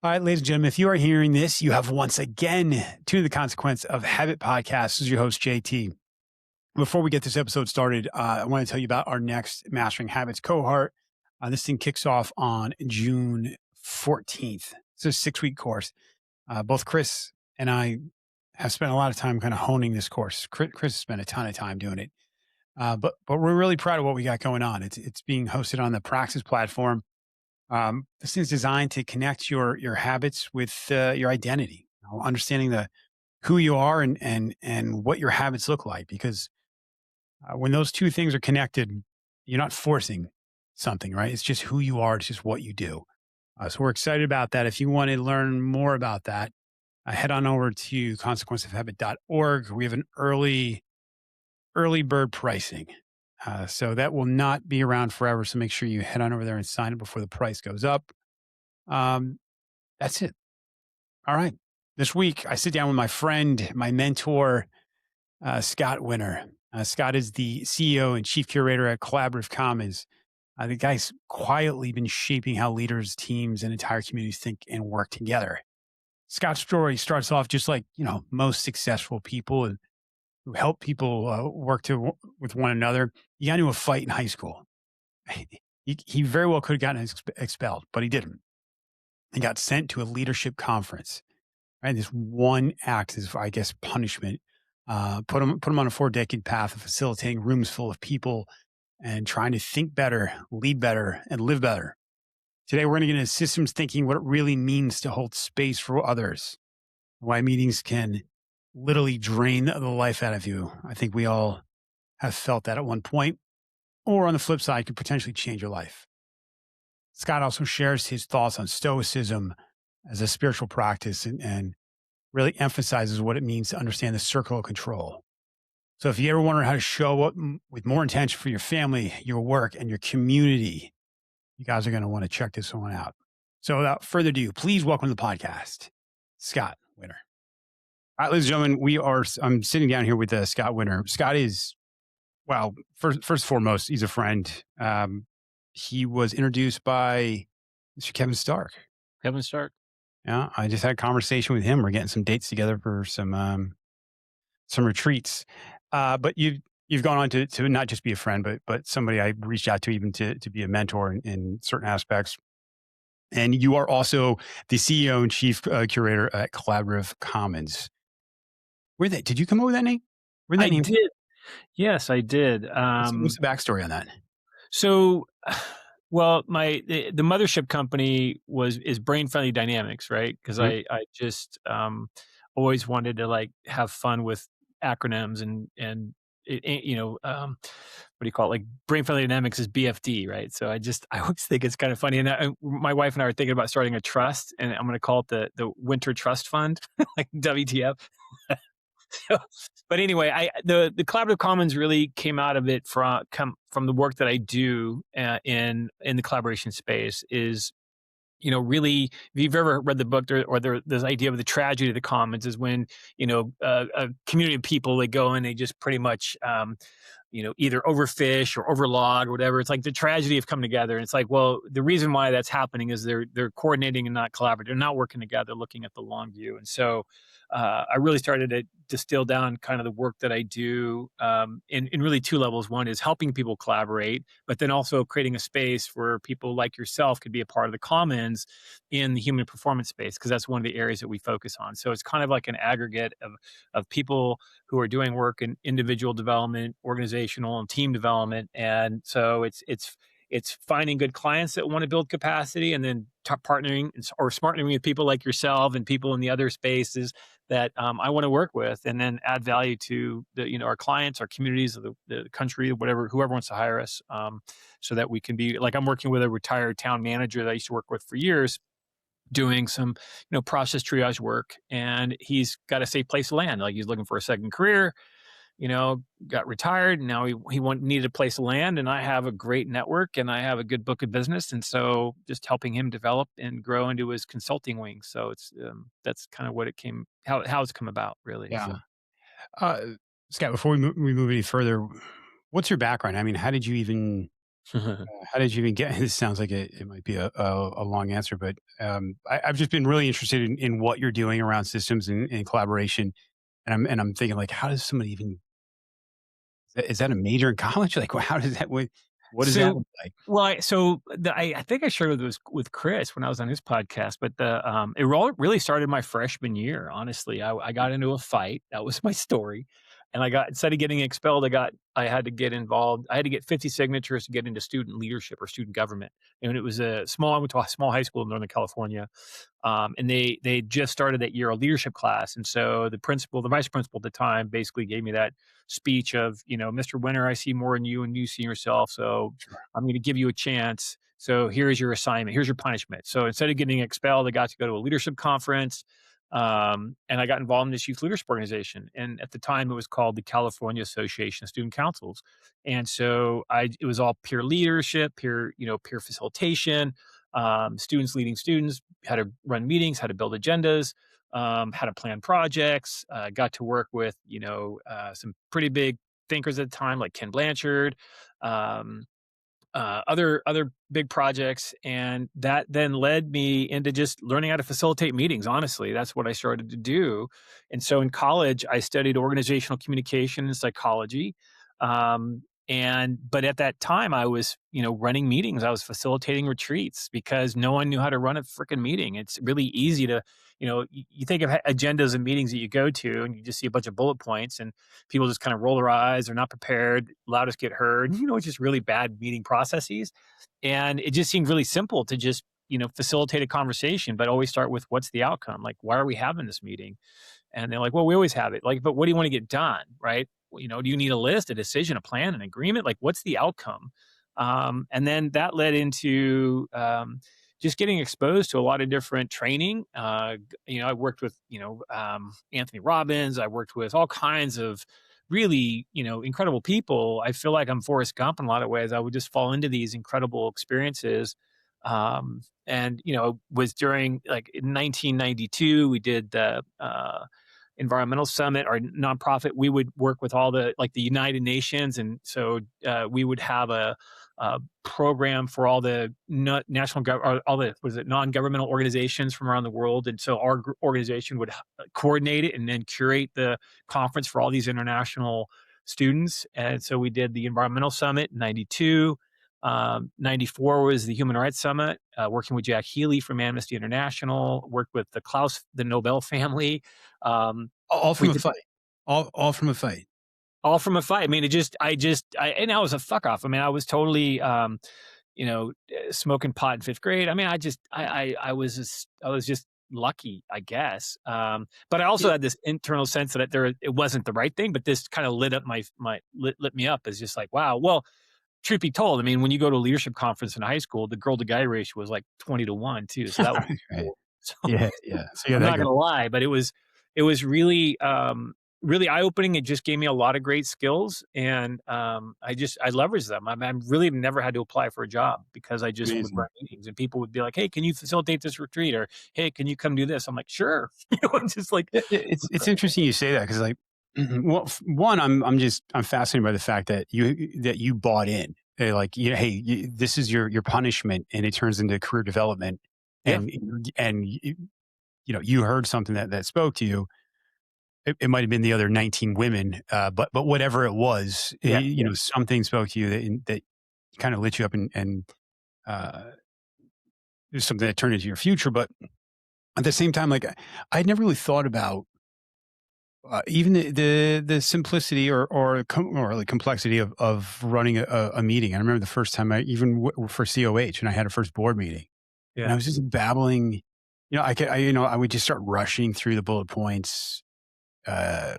All right, ladies and gentlemen, if you are hearing this, you have once again tuned the Consequence of Habit podcast. This is your host, JT. Before we get this episode started, I want to tell you about our next Mastering Habits cohort. This thing kicks off on June 14th. It's a 6-week course. Both Chris and I have spent a lot of time kind of honing this course. Chris has spent a ton of time doing it. But we're really proud of what we got going on. It's being hosted on the Praxis platform. This is designed to connect your habits with your identity, understanding who you are and what your habits look like. Because when those two things are connected, you're not forcing something, right? It's just who you are. It's just what you do. So we're excited about that. If you want to learn more about that, head on over to consequenceofhabit.org. We have an early bird pricing. So that will not be around forever. So make sure you head on over there and sign it before the price goes up. That's it. All right. This week, I sit down with my friend, my mentor, Scott Winter. Scott is the CEO and chief curator at Collaborative Commons. The guy's quietly been shaping how leaders, teams, and entire communities think and work together. Scott's story starts off just like, most successful people and who help people work with one another. He got into a fight in high school. He very well could have gotten expelled, but he didn't. He got sent to a leadership conference. Right, this one act is, I guess, punishment. Put him on a 4-decade path of facilitating rooms full of people and trying to think better, lead better, and live better. Today, we're going to get into systems thinking, what it really means to hold space for others, why meetings can literally drain the life out of you. I think we all have felt that at one point, or on the flip side, could potentially change your life. Scott also shares his thoughts on Stoicism as a spiritual practice and really emphasizes what it means to understand the circle of control. So if you ever wonder how to show up with more intention for your family, your work, and your community, you guys are going to want to check this one out. So without further ado, please welcome to the podcast, Scott Winter. All right, ladies and gentlemen, I'm sitting down here with Scott Winter. Scott is, well, first and foremost, he's a friend. He was introduced by Mr. Kevin Stark. Kevin Stark. Yeah, I just had a conversation with him. We're getting some dates together for some retreats. But you've gone on to not just be a friend, but somebody I reached out to even to be a mentor in certain aspects. And you are also the CEO and chief curator at Collaborative Commons. Did you come up with that name? I did. Yes, I did. What's the backstory on that? So, well, the mothership company is Brain Friendly Dynamics, right? Because I just always wanted to have fun with acronyms and what do you call it? Like Brain Friendly Dynamics is BFD, right? So I always think it's kind of funny. And my wife and I are thinking about starting a trust, and I'm going to call it the Winter Trust Fund, like WTF. But anyway, the Collaborative Commons really came out of it from the work that I do in the collaboration space. Is really, if you've ever read the book or this idea of the tragedy of the commons is when a community of people, they go and they just pretty much either overfish or overlog or whatever. It's like the tragedy of coming together. And it's like, well, the reason why that's happening is they're coordinating and not collaborating. They're not working together, looking at the long view. And so I really started to distill down kind of the work that I do in really two levels. One is helping people collaborate, but then also creating a space where people like yourself could be a part of the commons in the human performance space, because that's one of the areas that we focus on. So it's kind of like an aggregate of people who are doing work in individual development, organizational and team development. And so it's finding good clients that want to build capacity, and then partnering or partnering with people like yourself and people in the other spaces that I want to work with, and then add value to our clients, our communities, the country, whoever wants to hire us, so that we can be like, I'm working with a retired town manager that I used to work with for years, doing some process triage work, and he's got a safe place to land. Like, he's looking for a second career. Got retired, and now he needed a place to land, and I have a great network and I have a good book of business, and so just helping him develop and grow into his consulting wing. So it's that's kind of how it's come about, really. Yeah. So. Scott, before we move any further, what's your background? I mean, how did you even How did you even get this sounds like it might be a long answer, but, I've just been really interested in what you're doing around systems and collaboration, and I'm thinking, like, how does somebody even is that a major in college? Like, how does that what does that So, look like? well, I think I shared this with Chris when I was on his podcast, but it all really started my freshman year. Honestly, I got into a fight. That was my story, and I got instead of getting expelled, I had to get involved. I had to get 50 signatures to get into student leadership or student government, and it was a small. I went to a small high school in Northern California, and they just started that year a leadership class, and so the vice principal at the time, basically gave me that speech of, Mr. Winter, I see more in you and you see in yourself, so Sure. I'm going to give you a chance. So here's your assignment. Here's your punishment. So instead of getting expelled, I got to go to a leadership conference, and I got involved in this youth leadership organization. And at the time, it was called the California Association of Student Councils. And so it was all peer leadership, peer facilitation, students leading students, how to run meetings, how to build agendas, how to plan projects. Got to work with some pretty big thinkers at the time, like Ken Blanchard, um, other big projects, and that then led me into just learning how to facilitate meetings. Honestly, that's what I started to do. And so in college, I studied organizational communication and psychology. But at that time, I was running meetings. I was facilitating retreats because no one knew how to run a freaking meeting. It's really easy to you think of agendas and meetings that you go to, and you just see a bunch of bullet points, and people just kind of roll their eyes. They're not prepared. Loudest get heard. It's just really bad meeting processes. And it just seemed really simple to just, facilitate a conversation, but always start with what's the outcome? Like, why are we having this meeting? And they're like, well, we always have it. Like, but what do you want to get done? Right. Well, do you need a list, a decision, a plan, an agreement? Like, what's the outcome? And then that led into just getting exposed to a lot of different training. I worked with, Anthony Robbins. I worked with all kinds of really, incredible people. I feel like I'm Forrest Gump in a lot of ways. I would just fall into these incredible experiences. And was during like in 1992 we did the environmental summit, our nonprofit. We would work with all the United Nations, and so we would have a program for all the all the was it non-governmental organizations from around the world, and so our organization would coordinate it and then curate the conference for all these international students. And so we did the environmental summit in 92. 94 was the Human Rights Summit, working with Jack Healy from Amnesty International, worked with the Nobel family. All We from a did fight. All from a fight. all from a fight. I mean, and I was a fuck off. I mean, I was totally, smoking pot in fifth grade. I mean, I was just lucky, I guess. But I also Yeah, had this internal sense that it wasn't the right thing, but this kind of lit up lit me up as just like, wow. Well, truth be told, I mean, when you go to a leadership conference in high school, the girl to guy ratio was like 20-1 too. So that was right. cool. So Yeah, yeah. So, yeah, I'm that not girl. gonna lie, but it was really really eye opening. It just gave me a lot of great skills, and I leveraged them. I really never had to apply for a job because I just would run Amazing. meetings, and people would be like, "Hey, can you facilitate this retreat?" Or "Hey, can you come do this?" I'm like, "Sure." Just like It's interesting you say that because, like, well, one, I'm fascinated by the fact that you bought in. Like, hey, this is your punishment, and it turns into career development, yeah, and you heard something that spoke to you. It might have been the other 19 women, but whatever it was, yeah, yeah, something spoke to you that kind of lit you up, and uh, there's something that turned into your future. But at the same time, like, I'd never really thought about even the simplicity or the complexity of running a meeting. I remember the first time I even for COH, and I had a first board meeting, and yeah, I was just babbling. I would just start rushing through the bullet points, uh,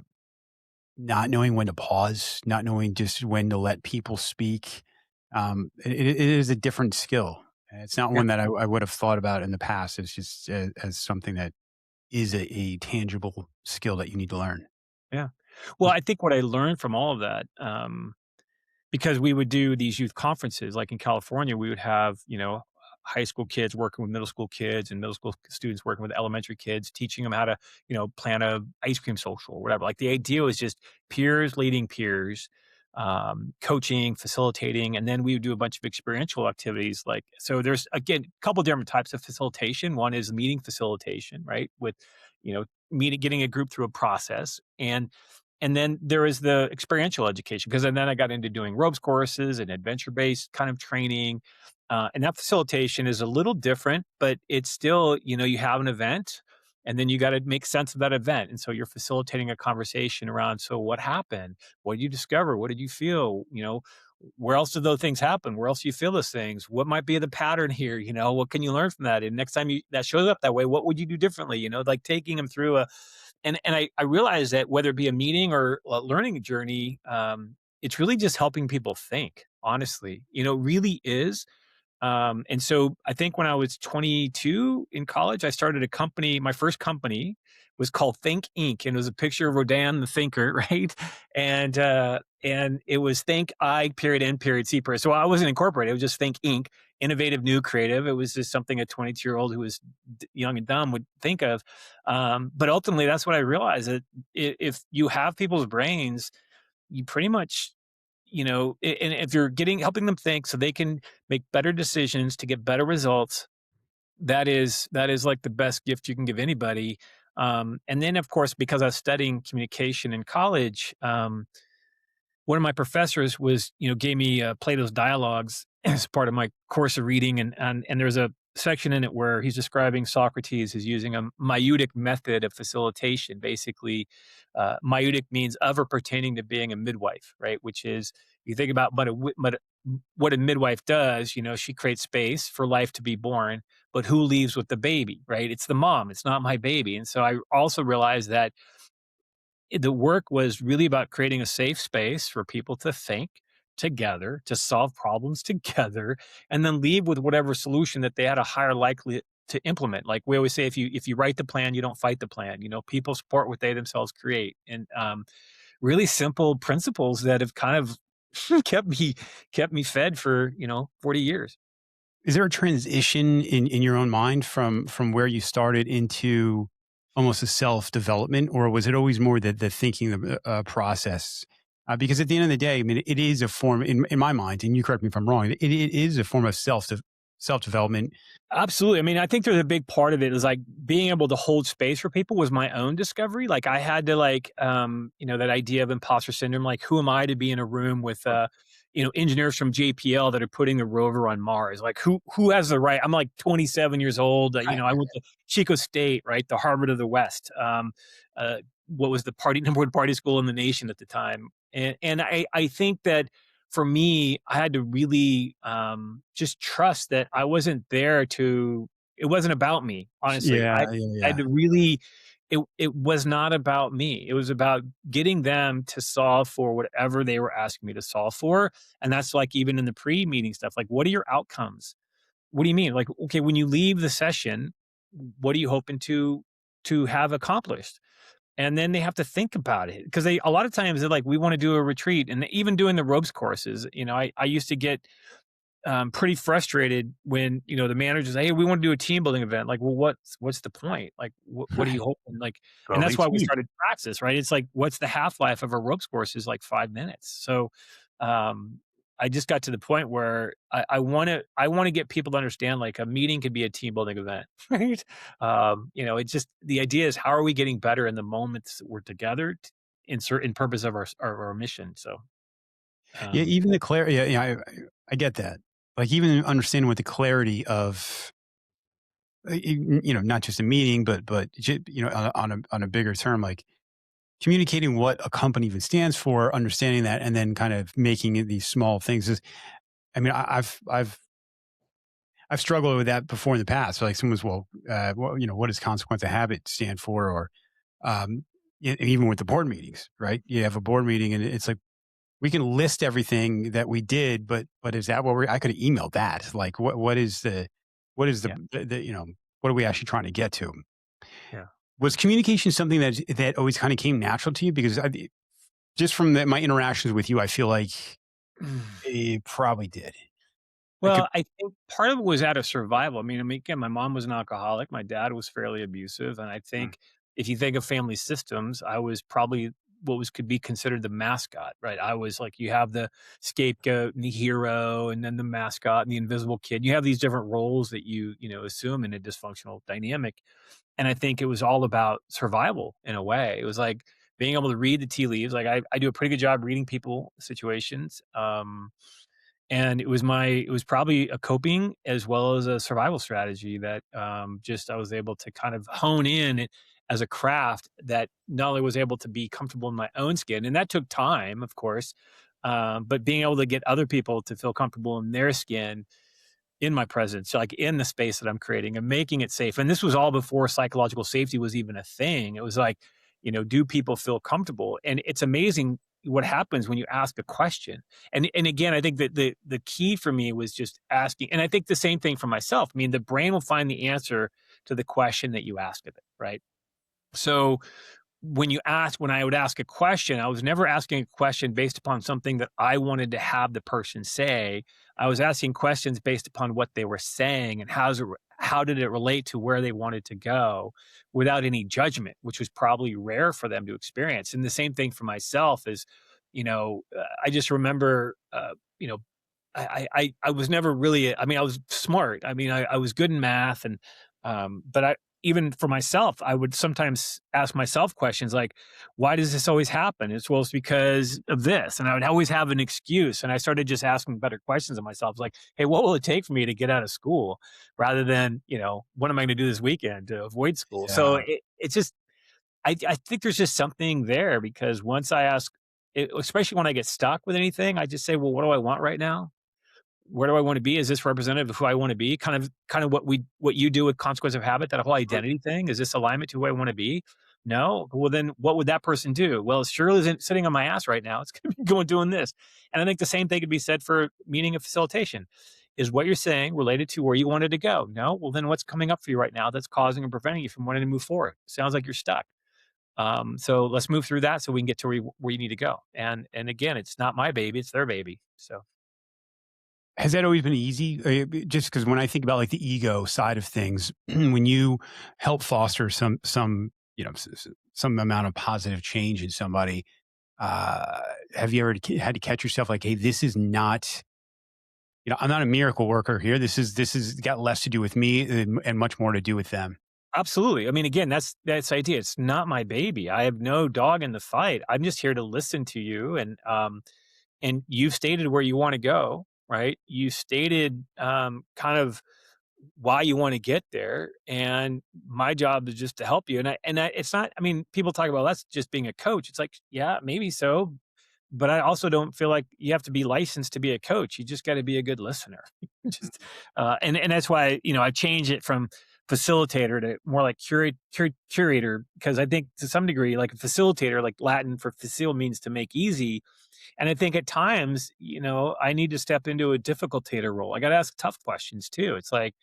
not knowing when to pause, not knowing just when to let people speak. It is a different skill. It's not yeah, one that I would have thought about in the past. It's just as something that is a tangible skill that you need to learn. yeah. Well, I think what I learned from all of that, because we would do these youth conferences, like in California, we would have, high school kids working with middle school kids and middle school students working with elementary kids, teaching them how to, plan a ice cream social or whatever. Like the idea was just peers leading peers. coaching, facilitating, and then we would do a bunch of experiential activities. Like, so there's again a couple different types of facilitation. One is meeting facilitation, right? With, meeting, getting a group through a process, and then there is the experiential education, because then I got into doing ropes courses and adventure based kind of training. And that facilitation is a little different, but it's still, you have an event and then you got to make sense of that event. And so you're facilitating a conversation around, so what happened? What did you discover? What did you feel? Where else did those things happen? Where else do you feel those things? What might be the pattern here? What can you learn from that? And next time that shows up that way, what would you do differently? Like taking them through and I realized that whether it be a meeting or a learning journey, it's really just helping people think, honestly, really is. And so I think when I was 22 in college, I started a company. My first company was called Think Inc. And it was a picture of Rodin, the thinker, right? And it was Think I period N period C period. So I wasn't incorporated. It was just Think Inc. Innovative, new, creative. It was just something a 22-year-old who was young and dumb would think of. But ultimately, that's what I realized, that if you have people's brains, you pretty much, and if you're helping them think so they can make better decisions to get better results, that is like the best gift you can give anybody. And then, of course, because I was studying communication in college, one of my professors gave me Plato's Dialogues as part of my course of reading, and there's a section in it where he's describing Socrates as using a maieutic method of facilitation. Basically, maieutic means of or pertaining to being a midwife, right? Which is, you think about what a midwife does. She creates space for life to be born, but who leaves with the baby, right? It's the mom. It's not my baby. And so I also realized that the work was really about creating a safe space for people to think together, to solve problems together, and then leave with whatever solution that they had a higher likelihood to implement. Like we always say, if you write the plan, you don't fight the plan. People support what they themselves create, and really simple principles that have kind of kept me fed for 40 years. Is there a transition in your own mind from where you started into almost a self-development, or was it always more the thinking process? Because at the end of the day, I mean, it is a form in my mind, and you correct me if I'm wrong, it is a form of self-development. Absolutely. I mean, I think there's a big part of it is like being able to hold space for people was my own discovery. Like I had to that idea of imposter syndrome. Like, who am I to be in a room with, engineers from JPL that are putting the rover on Mars? Like who has the right? I'm like 27 years old. I went to Chico State, right? The Harvard of the West. What was the number one party school in the nation at the time? And I think that for me, I had to really just trust that I wasn't there to. It wasn't about me, honestly. I Yeah, yeah, I had yeah. to really. It was not about me. It was about getting them to solve for whatever they were asking me to solve for, and that's like even in the pre-meeting stuff. Like, what are your outcomes? What do you mean? Like, okay, when you leave the session, what are you hoping to have accomplished? And then they have to think about it, because they a lot of times they're like, we want to do a retreat, and even doing the ropes courses. I used to get pretty frustrated when the managers say, "Hey, we want to do a team building event." Like, well, what's the point? Like, what are you Right. hoping? Like, and Building that's why we team. started Praxis, right? It's like, what's the half life of a ropes course? Is like 5 minutes. So, um, I just got to the point where I want to get people to understand, like, a meeting could be a team building event, right? It's just, the idea is, how are we getting better in the moments that we're together in certain purpose of our mission. So, Yeah, um, even the clarity. Yeah, yeah, I get that. Like even understanding what the clarity of, not just a meeting, but on a bigger term, like communicating what a company even stands for, understanding that, and then kind of making it these small things. I mean, I've struggled with that before in the past. Like someone's, what does consequence of habit stand for? Or even with the board meetings, right? You have a board meeting, and it's like we can list everything that we did, but is that what I could have emailed that? Like, what is yeah, what are we actually trying to get to? yeah. Was communication something that always kind of came natural to you? Because just from my interactions with you, I feel like it probably did. I could, Well, I think part of it was out of survival. I mean, again, my mom was an alcoholic. My dad was fairly abusive, and I mm, think if you think of family systems, I was probably what was could be considered the mascot, right? I was like, you have the scapegoat and the hero, and then the mascot and the invisible kid. You have these different roles that you know assume in a dysfunctional dynamic, and I think it was all about survival in a way. It was like being able to read the tea leaves. Like I do a pretty good job reading people situations. And it was probably a coping as well as a survival strategy that just I was able to kind of hone in it as a craft that not only was able to be comfortable in my own skin, and that took time, of course, but being able to get other people to feel comfortable in their skin in my presence, like in the space that I'm creating and making it safe. And this was all before psychological safety was even a thing. It was like, do people feel comfortable? And it's amazing what happens when you ask a question. And again, I think that the key for me was just asking, and I think the same thing for myself. I mean, the brain will find the answer to the question that you ask of it, right? So when I would ask a question, I was never asking a question based upon something that I wanted to have the person say. I was asking questions based upon what they were saying and how did it relate to where they wanted to go without any judgment, which was probably rare for them to experience. And the same thing for myself is, I just remember, I was never really, I mean, I was smart. I mean, I was good in math and, but even for myself, I would sometimes ask myself questions like, why does this always happen? It's because of this. And I would always have an excuse. And I started just asking better questions of myself, like, hey, what will it take for me to get out of school rather than, what am I going to do this weekend to avoid school? So Yeah. it's just, I think there's just something there because once I ask, especially when I get stuck with anything, I just say, well, what do I want right now? Where do I want to be? Is this representative of who I want to be? Kind of what you do with consequence of habit, that whole identity thing. Is this alignment to who I want to be? No. Well, then what would that person do? Well, it sure isn't sitting on my ass right now. It's going to be going doing this. And I think the same thing could be said for meaning of facilitation. Is what you're saying related to where you wanted to go? No. Well, then what's coming up for you right now that's causing or preventing you from wanting to move forward? Sounds like you're stuck. So let's move through that so we can get to where you need to go. And again, it's not my baby; it's their baby. So. Has that always been easy? Just because when I think about like the ego side of things, when you help foster some some amount of positive change in somebody, uh, have you ever had to catch yourself like, hey, this is not, I'm not a miracle worker here. This is got less to do with me and much more to do with them. Absolutely. I mean, again, that's the idea. It's not my baby. I have no dog in the fight. I'm just here to listen to you, and you've stated where you want to go, right? You stated kind of why you want to get there, and my job is just to help you. And it's not. I mean, people talk about that's just being a coach. It's like, yeah, maybe so, but I also don't feel like you have to be licensed to be a coach. You just got to be a good listener. Just, and that's why I change it from facilitator to more like curator, because I think to some degree, like a facilitator, like Latin for facile means to make easy, and I think at times, I need to step into a difficultator role. I got to ask tough questions too. It's like,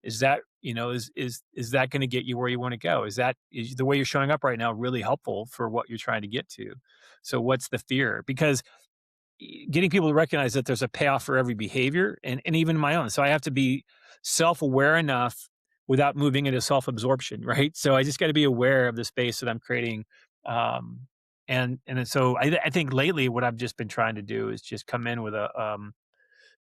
is that, is that going to get you where you want to go? Is the way you're showing up right now really helpful for what you're trying to get to? So what's the fear? Because getting people to recognize that there's a payoff for every behavior and even my own. So I have to be self-aware enough without moving into self-absorption, right? So I just got to be aware of the space that I'm creating. Um, so I think lately what I've just been trying to do is just come in with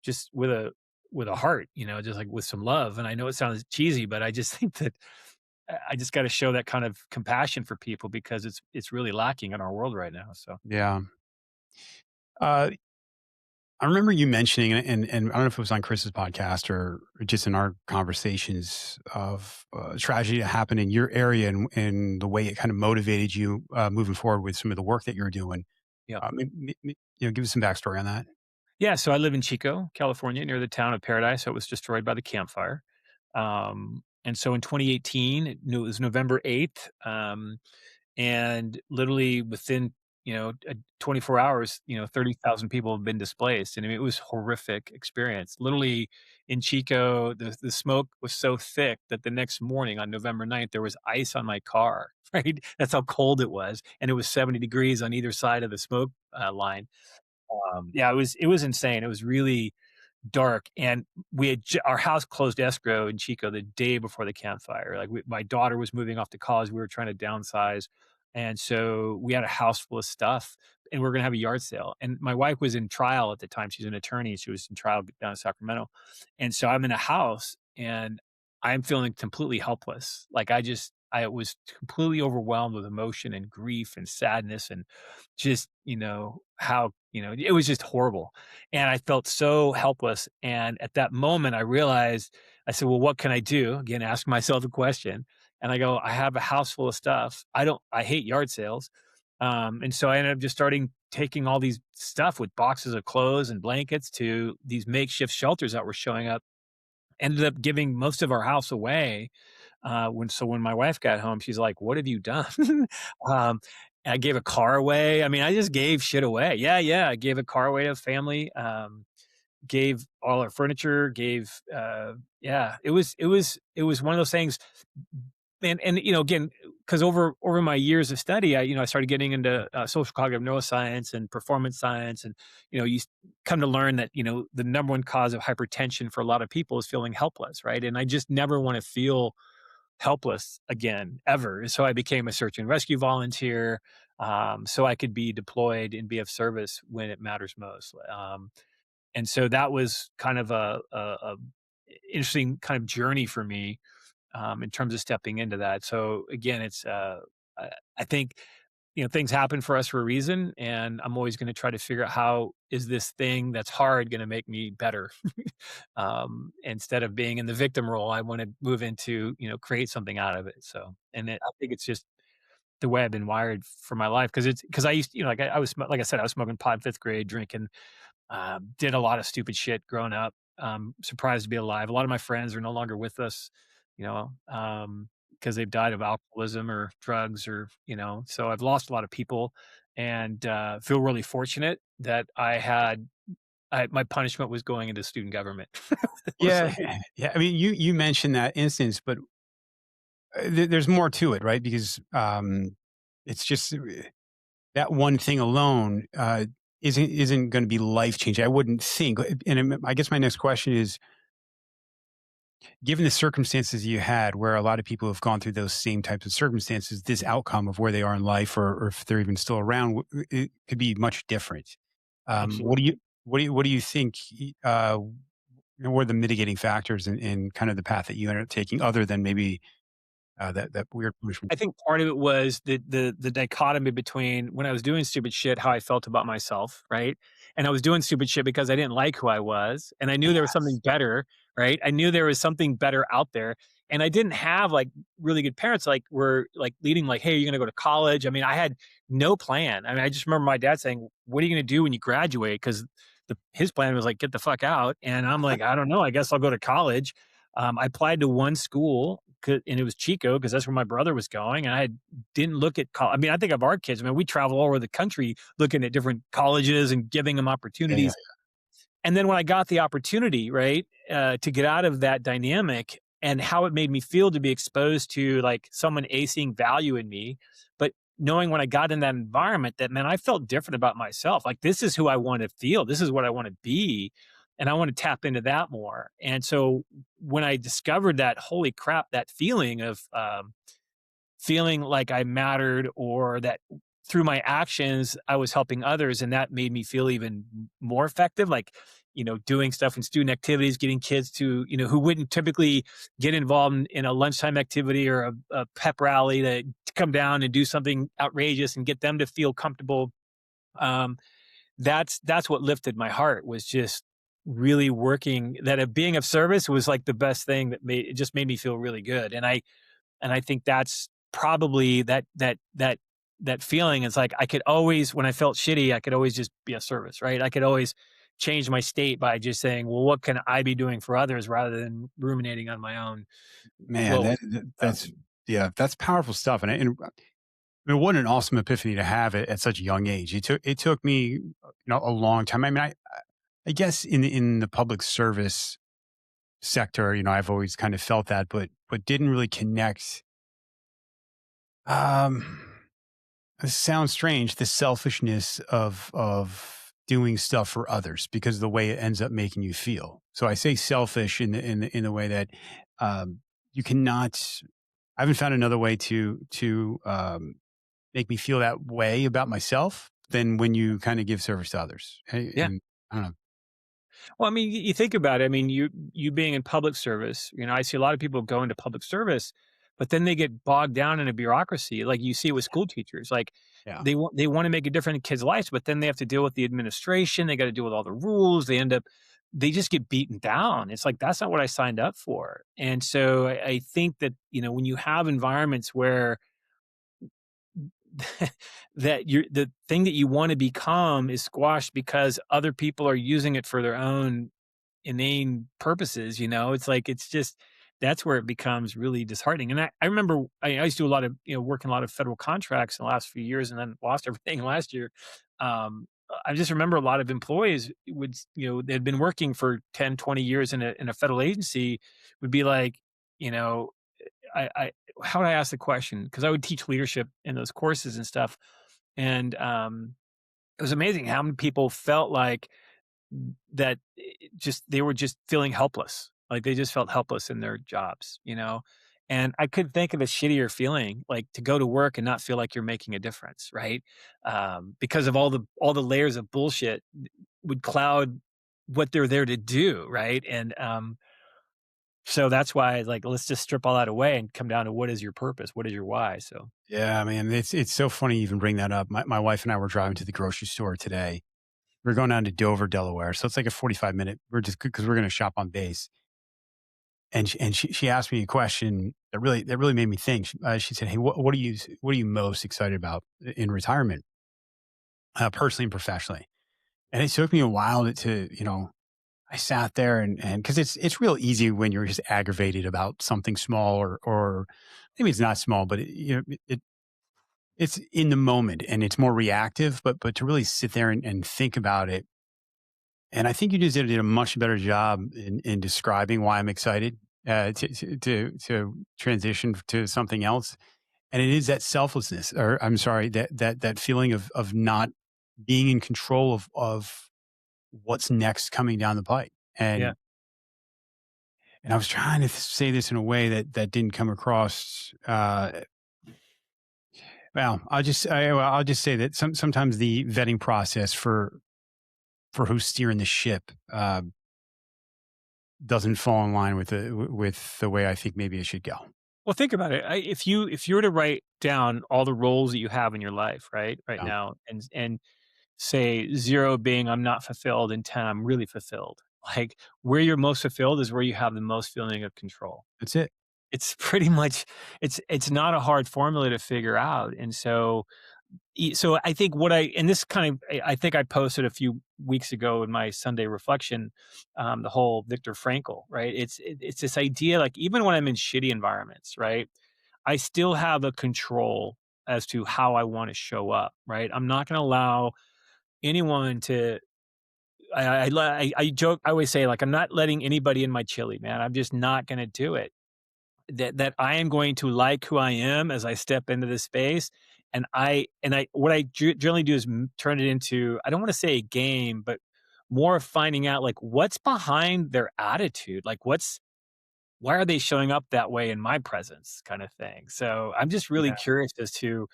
just with a heart, just like with some love. And I know it sounds cheesy, but I just think that I just got to show that kind of compassion for people because it's really lacking in our world right now. So. Yeah. Uh, I remember you mentioning, and I don't know if it was on Chris's podcast or just in our conversations of tragedy that happened in your area and the way it kind of motivated you moving forward with some of the work that you're doing. Yeah. Give us some backstory on that. Yeah, so I live in Chico, California, near the town of Paradise. So it was destroyed by the campfire. And so in 2018, it was November 8th, and literally within 24 hours, 30,000 people have been displaced, and I mean, it was horrific experience. Literally in Chico, the smoke was so thick that the next morning on November 9th, there was ice on my car. Right, that's how cold it was, and it was 70 degrees on either side of the smoke line. Yeah, it was insane. It was really dark, and we had our house closed escrow in Chico the day before the campfire. Like my daughter was moving off to college. We were trying to downsize. And so we had a house full of stuff and we are gonna have a yard sale. And my wife was in trial at the time. She's an attorney. She was in trial down in Sacramento. And so I'm in a house and I'm feeling completely helpless. Like I was completely overwhelmed with emotion and grief and sadness and just, how, it was just horrible. And I felt so helpless. And at that moment, I realized, I said, well, what can I do? Again, ask myself a question. And I go, I have a house full of stuff. I hate yard sales. And so I ended up just starting taking all these stuff with boxes of clothes and blankets to these makeshift shelters that were showing up. Ended up giving most of our house away. When my wife got home, she's like, "What have you done?" um, I gave a car away. I mean, I just gave shit away. Yeah, yeah. I gave a car away to family. Gave all our furniture. Yeah. It was one of those things. And again, because over my years of study, I started getting into social cognitive neuroscience and performance science, and come to learn that the number one cause of hypertension for a lot of people is feeling helpless, right? And I just never want to feel helpless again ever. So I became a search and rescue volunteer, so I could be deployed and be of service when it matters most. And so that was kind of a interesting kind of journey for me, in terms of stepping into that. So again, I, I think things happen for us for a reason, and I'm always going to try to figure out how is this thing that's hard going to make me better. Instead of being in the victim role, I want to move into create something out of it. So, I think it's just the way I've been wired for my life because I used like I was like I said I was smoking pot in fifth grade, drinking, did a lot of stupid shit growing up. Surprised to be alive. A lot of my friends are no longer with us, because they've died of alcoholism or drugs so I've lost a lot of people and feel really fortunate that my punishment was going into student government. Yeah, Mostly. yeah. I mean, you mentioned that instance, but there's more to it, right? Because it's just that one thing alone isn't going to be life changing. I wouldn't think. I guess my next question is: given the circumstances you had, where a lot of people have gone through those same types of circumstances, this outcome of where they are in life, or if they're even still around, it could be much different. What do Absolutely. you what do you think? What are the mitigating factors in kind of the path that you ended up taking, other than maybe that weird punishment? I think part of it was the dichotomy between when I was doing stupid shit, how I felt about myself, right? And I was doing stupid shit because I didn't like who I was, and I knew there was something Yes. better, right? I knew there was something better out there, and I didn't have like really good parents like were like leading like, "Hey, you're gonna go to college." I mean, I had no plan. I mean, I just remember my dad saying, "What are you gonna do when you graduate?" Because his plan was like, "Get the fuck out," and I'm like, "I don't know. I guess I'll go to college." I applied to one school, and it was Chico because that's where my brother was going. And I didn't look at college. I mean, I think of our kids. I mean, we travel all over the country looking at different colleges and giving them Yeah, yeah. opportunities. And then when I got the opportunity, right, to get out of that dynamic and how it made me feel to be exposed to like someone seeing value in me, but knowing when I got in that environment that man, I felt different about myself. Like this is who I want to feel. This is what I want to be. And I want to tap into that more. And so when I discovered that, holy crap, that feeling of feeling like I mattered or that through my actions I was helping others and that made me feel even more effective like doing stuff in student activities, getting kids to who wouldn't typically get involved in a lunchtime activity or a pep rally to come down and do something outrageous and get them to feel comfortable. um, that's what lifted my heart was just really working that of being of service was like the best thing that made it just made me feel really good. And I think that's probably that feeling is like I could always when I felt shitty, I could always just be a service, right? I could always change my state by just saying, well, what can I be doing for others rather than ruminating on my own Man, woes. So, that's yeah, that's powerful stuff. I mean, what an awesome epiphany to have at such a young age. It took me a long time. I mean, I guess in the public service sector, I've always kind of felt that, but didn't really connect. Um, This sounds strange, the selfishness of doing stuff for others because of the way it ends up making you feel. So I say selfish in the way that you cannot. I haven't found another way to make me feel that way about myself than when you kind of give service to others. Yeah. And I don't know. Well, I mean, you think about it. I mean, you being in public service, I see a lot of people go into public service, but then they get bogged down in a bureaucracy. Like you see it with school teachers. Like Yeah. they want to make a difference in kids' lives, but then they have to deal with the administration. They got to deal with all the rules. They just get beaten down. It's like that's not what I signed up for. And so I think that when you have environments where that the thing that you want to become is squashed because other people are using it for their own inane purposes, it's like it's just that's where it becomes really disheartening. And I remember I used to do a lot of working a lot of federal contracts in the last few years and then lost everything last year. I just remember a lot of employees would they'd been working for 10, 20 years in a federal agency would be like, you know, I how would I ask the question? Because I would teach leadership in those courses and stuff. And it was amazing how many people felt like that just they were just feeling helpless. Like they just felt helpless in their jobs. And I could think of a shittier feeling, like to go to work and not feel like you're making a difference, right? Because of all the layers of bullshit would cloud what they're there to do, right? And so that's why, like, let's just strip all that away and come down to what is your purpose, what is your why. So Yeah, man. It's so funny you even bring that up. My wife and I were driving to the grocery store today. We're going down to Dover, Delaware. So it's like a 45-minute, we're just because we're going to shop on base. And she asked me a question that really made me think. She said, "Hey, what are you most excited about in retirement, personally and professionally?" And it took me a while I sat there and because it's real easy when you're just aggravated about something small or maybe it's not small, but it's in the moment and it's more reactive. But to really sit there and think about it, and I think you just did a much better job in describing why I'm excited to transition to something else. And it is that selflessness, or I'm sorry, that feeling of not being in control of what's next coming down the pipe. yeah. And I was trying to say this in a way that didn't come across. I'll just say that sometimes the vetting process for who's steering the ship doesn't fall in line with the way I think maybe it should go. Well, think about it. If you were to write down all the roles that you have in your life, right Yeah, now, and say 0 being I'm not fulfilled and 10 I'm really fulfilled. Like where you're most fulfilled is where you have the most feeling of control. that's it. It's pretty much it's not a hard formula to figure out. And so I think what I and this kind of I think I posted a few weeks ago in my Sunday reflection, the whole Viktor Frankl, right? It's this idea like even when I'm in shitty environments, right? I still have a control as to how I want to show up, right? I'm not going to allow anyone to. I joke. I always say like I'm not letting anybody in my chili, man. I'm just not going to do it. That I am going to like who I am as I step into this space. And I what I generally do is turn it into I don't want to say a game, but more of finding out like what's behind their attitude, like why are they showing up that way in my presence, kind of thing. So I'm just really Yeah. curious as to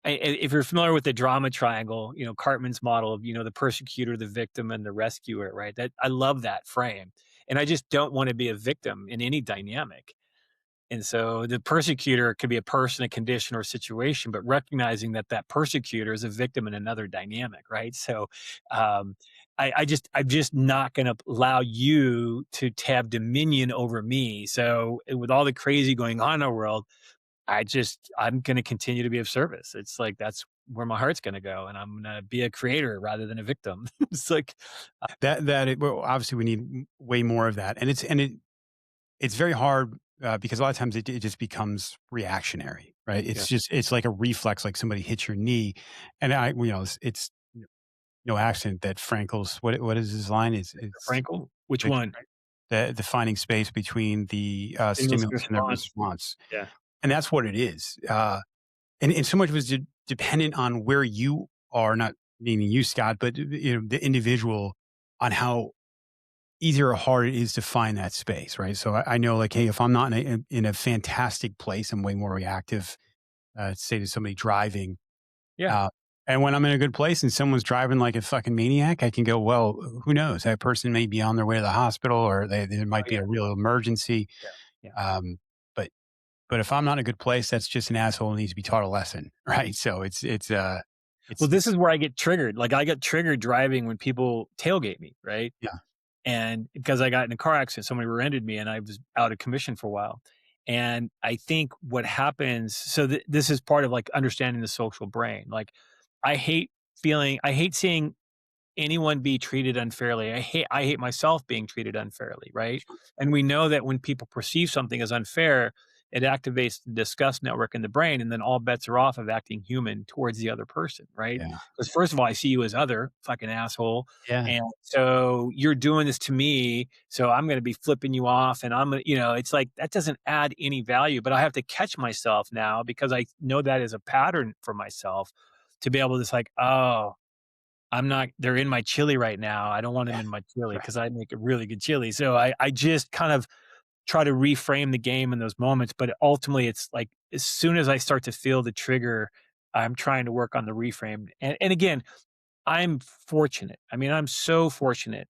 if you're familiar with the drama triangle, Cartman's model of the persecutor, the victim, and the rescuer, right? That I love that frame, and I just don't want to be a victim in any dynamic. And so the persecutor could be a person, a condition, or a situation, but recognizing that that persecutor is a victim in another dynamic, right? So, um, I'm just not going to allow you to have dominion over me. So, with all the crazy going on in our world, I'm going to continue to be of service. It's like that's where my heart's going to go, and I'm going to be a creator rather than a victim. It's like, Well, obviously we need way more of that, and it's very hard because a lot of times it just becomes reactionary, right? yeah, It's like a reflex, like somebody hits your knee, and it's no accident that Frankel's what is his line? It's Frankel, which Victor one? Frank, the finding space between the Stimulus stimulus and the response. response, Yeah, and that's what it is. And so much was dependent on where you are, not meaning you, Scott, but the individual on how easy or hard it is to find that space, right? So I know, like, hey, if I'm not in a fantastic place, I'm way more reactive. Say to somebody driving. Yeah. Uh, and when I'm in a good place and someone's driving like a fucking maniac, I can go, well, who knows? That person may be on their way to the hospital, or there Oh, might be yeah. a real emergency. Yeah. Yeah. Um, but but if I'm not in a good place, that's just an asshole who needs to be taught a lesson, right? So Well, this it's is where I get triggered. Like, I get triggered driving when people tailgate me, right? yeah, And because I got in a car accident, somebody rear-ended me and I was out of commission for a while. And I think what happens, so this is part of like understanding the social brain. Like, I hate seeing anyone be treated unfairly. I hate myself being treated unfairly, right? And we know that when people perceive something as unfair, it activates the disgust network in the brain, and then all bets are off of acting human towards the other person, right? yeah, Because first of all, I see you as other, fucking asshole, yeah, and so you're doing this to me, so I'm going to be flipping you off, and I'm gonna, it's like that doesn't add any value. But I have to catch myself now because I know that is a pattern for myself to be able to just like, oh, I'm not they're in my chili right now. I don't want them yeah, in my chili right, because I make a really good chili. So I just kind of try to reframe the game in those moments, but ultimately it's like as soon as I start to feel the trigger, I'm trying to work on the reframe. And again, I'm fortunate. I mean, I'm so fortunate.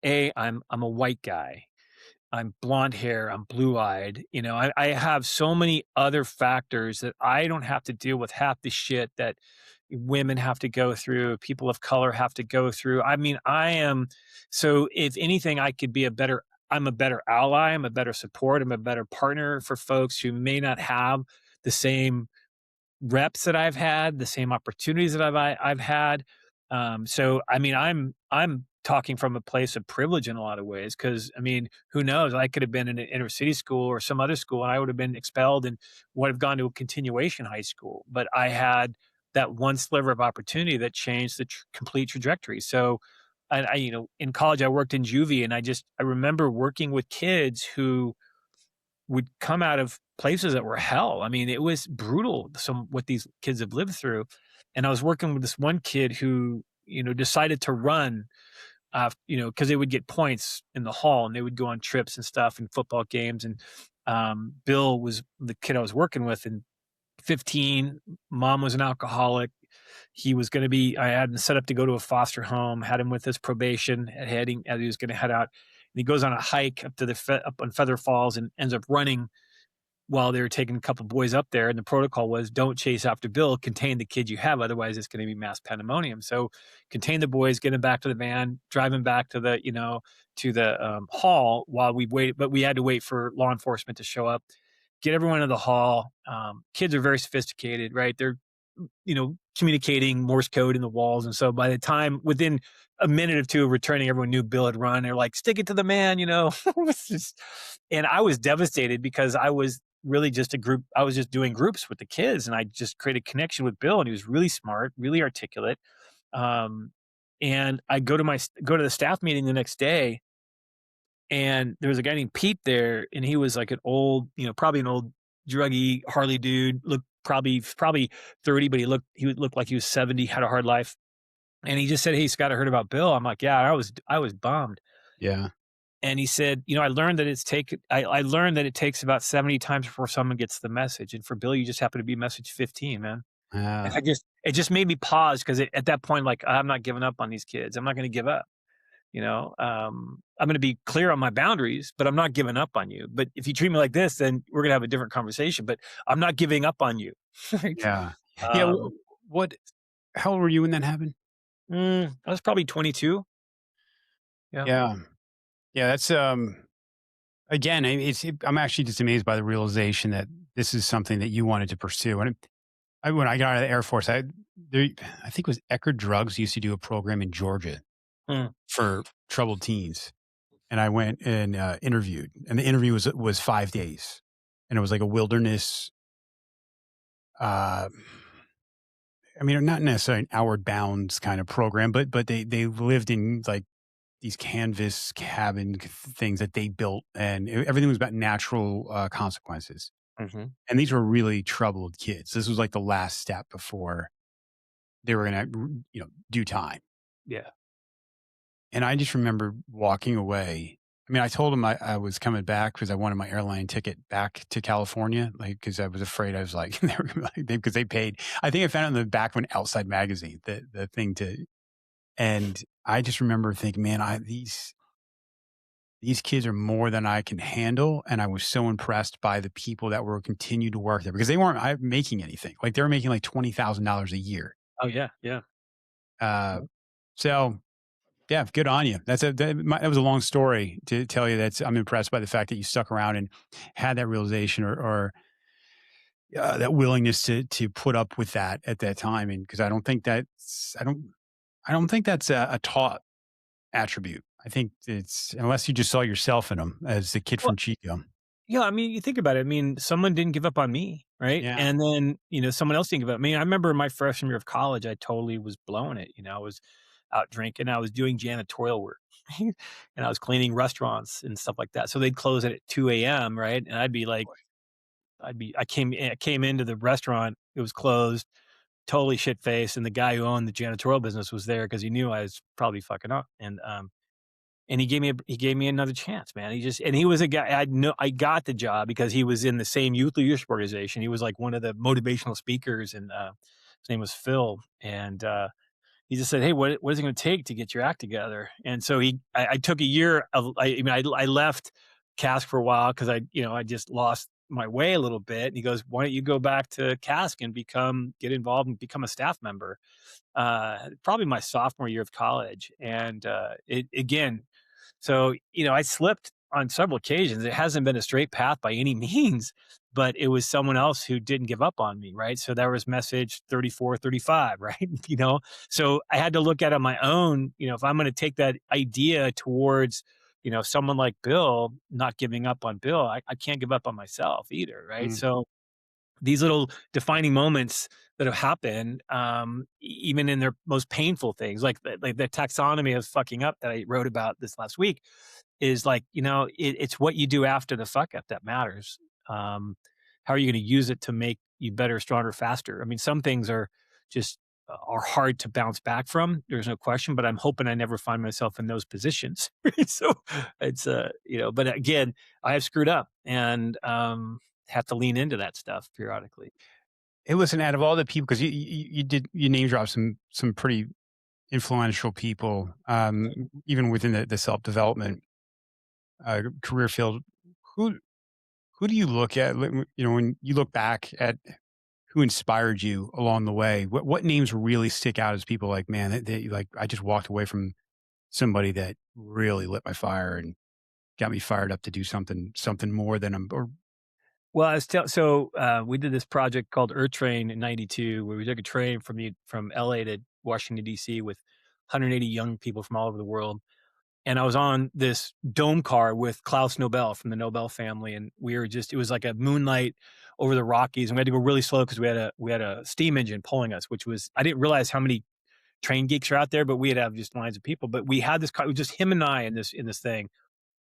I'm a white guy. I'm blonde hair, I'm blue eyed. I have so many other factors that I don't have to deal with half the shit that women have to go through, people of color have to go through. I mean, so if anything, I'm a better ally, I'm a better support, I'm a better partner for folks who may not have the same reps that I've had, the same opportunities that I've had. So I mean, I'm talking from a place of privilege in a lot of ways because I mean, who knows? I could have been in an inner city school or some other school, and I would have been expelled and would have gone to a continuation high school. But I had that one sliver of opportunity that changed the complete trajectory. So, in college, I worked in juvie, and I remember working with kids who would come out of places that were hell. I mean, it was brutal, what these kids have lived through. And I was working with this one kid who, decided to run, because they would get points in the hall and they would go on trips and stuff and football games. And Bill was the kid I was working with, and 15, mom was an alcoholic. I had him set up to go to a foster home, had him with his probation as he was going to head out. And he goes on a hike up to up on Feather Falls and ends up running while they were taking a couple boys up there. And the protocol was don't chase after Bill, contain the kid you have. Otherwise it's going to be mass pandemonium. So contain the boys, get them back to the van, drive them back to the hall while we wait. But we had to wait for law enforcement to show up, get everyone to the hall. Kids are very sophisticated, right? They're, communicating Morse code in the walls. And so by the time within a minute or two of returning, everyone knew Bill had run. They're like, stick it to the man. And I was devastated because I was really just a group. I was just doing groups with the kids, and I just created connection with Bill, and he was really smart, really articulate. Um, and I go to the staff meeting the next day, and there was a guy named Pete there, and he was like an old, probably an old druggy Harley dude. Looked probably 30, but he would look like he was 70, had a hard life. And he just said, "Hey, Scott, I heard about Bill." I'm like, "Yeah, I was bummed." yeah, And he said, I learned that it takes about 70 times before someone gets the message. And for Bill, you just happen to be message 15, man. And uh, it just made me pause because at that point, like, I'm not giving up on these kids. I'm not going to give up. I'm going to be clear on my boundaries, but I'm not giving up on you. But if you treat me like this, then we're going to have a different conversation. But I'm not giving up on you. Right? yeah, yeah. Um, What? How old were you when that happened? I was probably 22. Yeah. Yeah, yeah. That's again. I'm actually just amazed by the realization that this is something that you wanted to pursue. And when I got out of the Air Force, I think it was Eckerd Drugs used to do a program in Georgia Mm, for troubled teens, and I went and interviewed, and the interview was 5 days, and it was like a wilderness. Uh, I mean, not necessarily an outward bounds kind of program, but they lived in like these canvas cabin things that they built, and everything was about natural consequences. mhm. And these were really troubled kids. This was like the last step before they were going to, do time. Yeah. And I just remember walking away. I mean, I told him I was coming back because I wanted my airline ticket back to California, like, because I was afraid I was like, they were gonna be like, because they paid. I think I found it in the back of an Outside magazine, the thing to, and I just remember thinking, man, these kids are more than I can handle, and I was so impressed by the people that were continued to work there because they weren't making anything. Like they were making like $20,000 a year. Oh, yeah, yeah. Uh, Yep. so yeah, good on you. That was a long story to tell you that I'm impressed by the fact that you stuck around and had that realization or that willingness to put up with that at that time. And because I don't think that's a taught attribute. I think it's unless you just saw yourself in them as the kid Well, from Chico. yeah, I mean, you think about it, I mean, someone didn't give up on me, right? Yeah. And then, someone else didn't give up. I mean, I remember my freshman year of college, I totally was blowing it, I was out drinking, I was doing janitorial work, and I was cleaning restaurants and stuff like that. So they'd close it at 2 a.m., right? And I'd be like, I came into the restaurant, it was closed, totally shit faced, and the guy who owned the janitorial business was there because he knew I was probably fucking up, and he gave me another chance, man. He was a guy I got the job because he was in the same youth leadership organization. He was like one of the motivational speakers, and his name was Phil, and he just said, "Hey, what is it going to take to get your act together?" And so I took a year of, I mean, I left Cask for a while because I just lost my way a little bit. And he goes, "Why don't you go back to Cask and get involved and become a staff member?" Probably my sophomore year of college, and it again. So I slipped on several occasions. It hasn't been a straight path by any means, but it was someone else who didn't give up on me, right? So there was message 34, 35, right? So I had to look at it on my own, if I'm going to take that idea towards, someone like Bill, not giving up on Bill, I can't give up on myself either, right? Mm. So these little defining moments that have happened, even in their most painful things, like the taxonomy of fucking up that I wrote about this last week, is like, it's what you do after the fuck up that matters. Um, how are you going to use it to make you better, stronger, faster? I mean, some things are just are hard to bounce back from. There's no question, but I'm hoping I never find myself in those positions. So it's but again, I have screwed up, and have to lean into that stuff periodically. Hey, listen, out of all the people, because you name drop some pretty influential people, even within the self development career field. Who who do you look at? When you look back at who inspired you along the way, what names really stick out as people like, man, like I just walked away from somebody that really lit my fire and got me fired up to do something more than I'm. Or Well, we did this project called Earth Train in '92, where we took a train from LA to Washington DC with 180 young people from all over the world. And I was on this dome car with Klaus Nobel from the Nobel family, and it was like a moonlight over the Rockies, and we had to go really slow because we had a steam engine pulling us, which was, I didn't realize how many train geeks are out there, but we had have just lines of people. But we had this car, it was just him and I in this thing.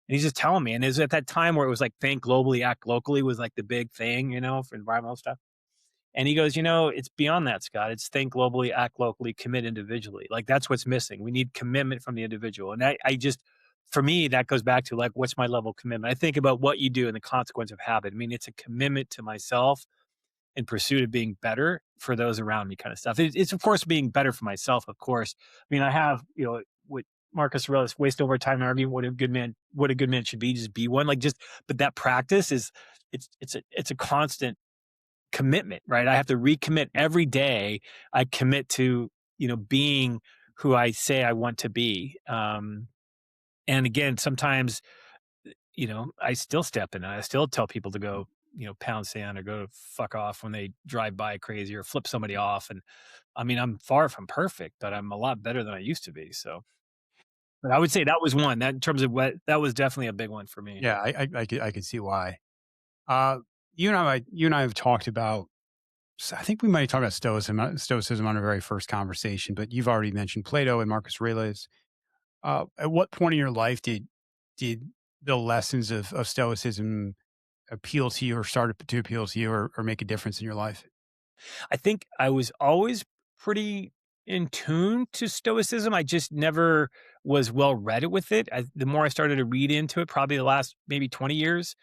And he's just telling me, and it's at that time where it was like think globally, act locally was like the big thing, for environmental stuff. And he goes, it's beyond that, Scott. It's think globally, act locally, commit individually. Like that's what's missing. We need commitment from the individual. And I just, for me, that goes back to like, what's my level of commitment? I think about what you do and the consequence of habit. I mean, it's a commitment to myself in pursuit of being better for those around me, kind of stuff. It's of course being better for myself, of course. I mean, I have, what Marcus Aurelius, waste over time arguing what a good man should be, just be one. Like just, but that practice is, it's a constant commitment, right? I have to recommit every day. I commit to, being who I say I want to be. And again, sometimes, I still step in and I still tell people to go, pound sand or go to fuck off when they drive by crazy or flip somebody off. And I mean, I'm far from perfect, but I'm a lot better than I used to be. So, but I would say that was one that in terms of what that was definitely a big one for me. yeah, I could see why. Uh, you and I have talked about. I think we might have talked about stoicism on our very first conversation, but you've already mentioned Plato and Marcus Aurelius. At what point in your life did the lessons of stoicism appeal to you, or started to appeal to you, or make a difference in your life? I think I was always pretty. in tune to stoicism. I just never was well read it with it. The more I started to read into it, probably the last maybe 20 years,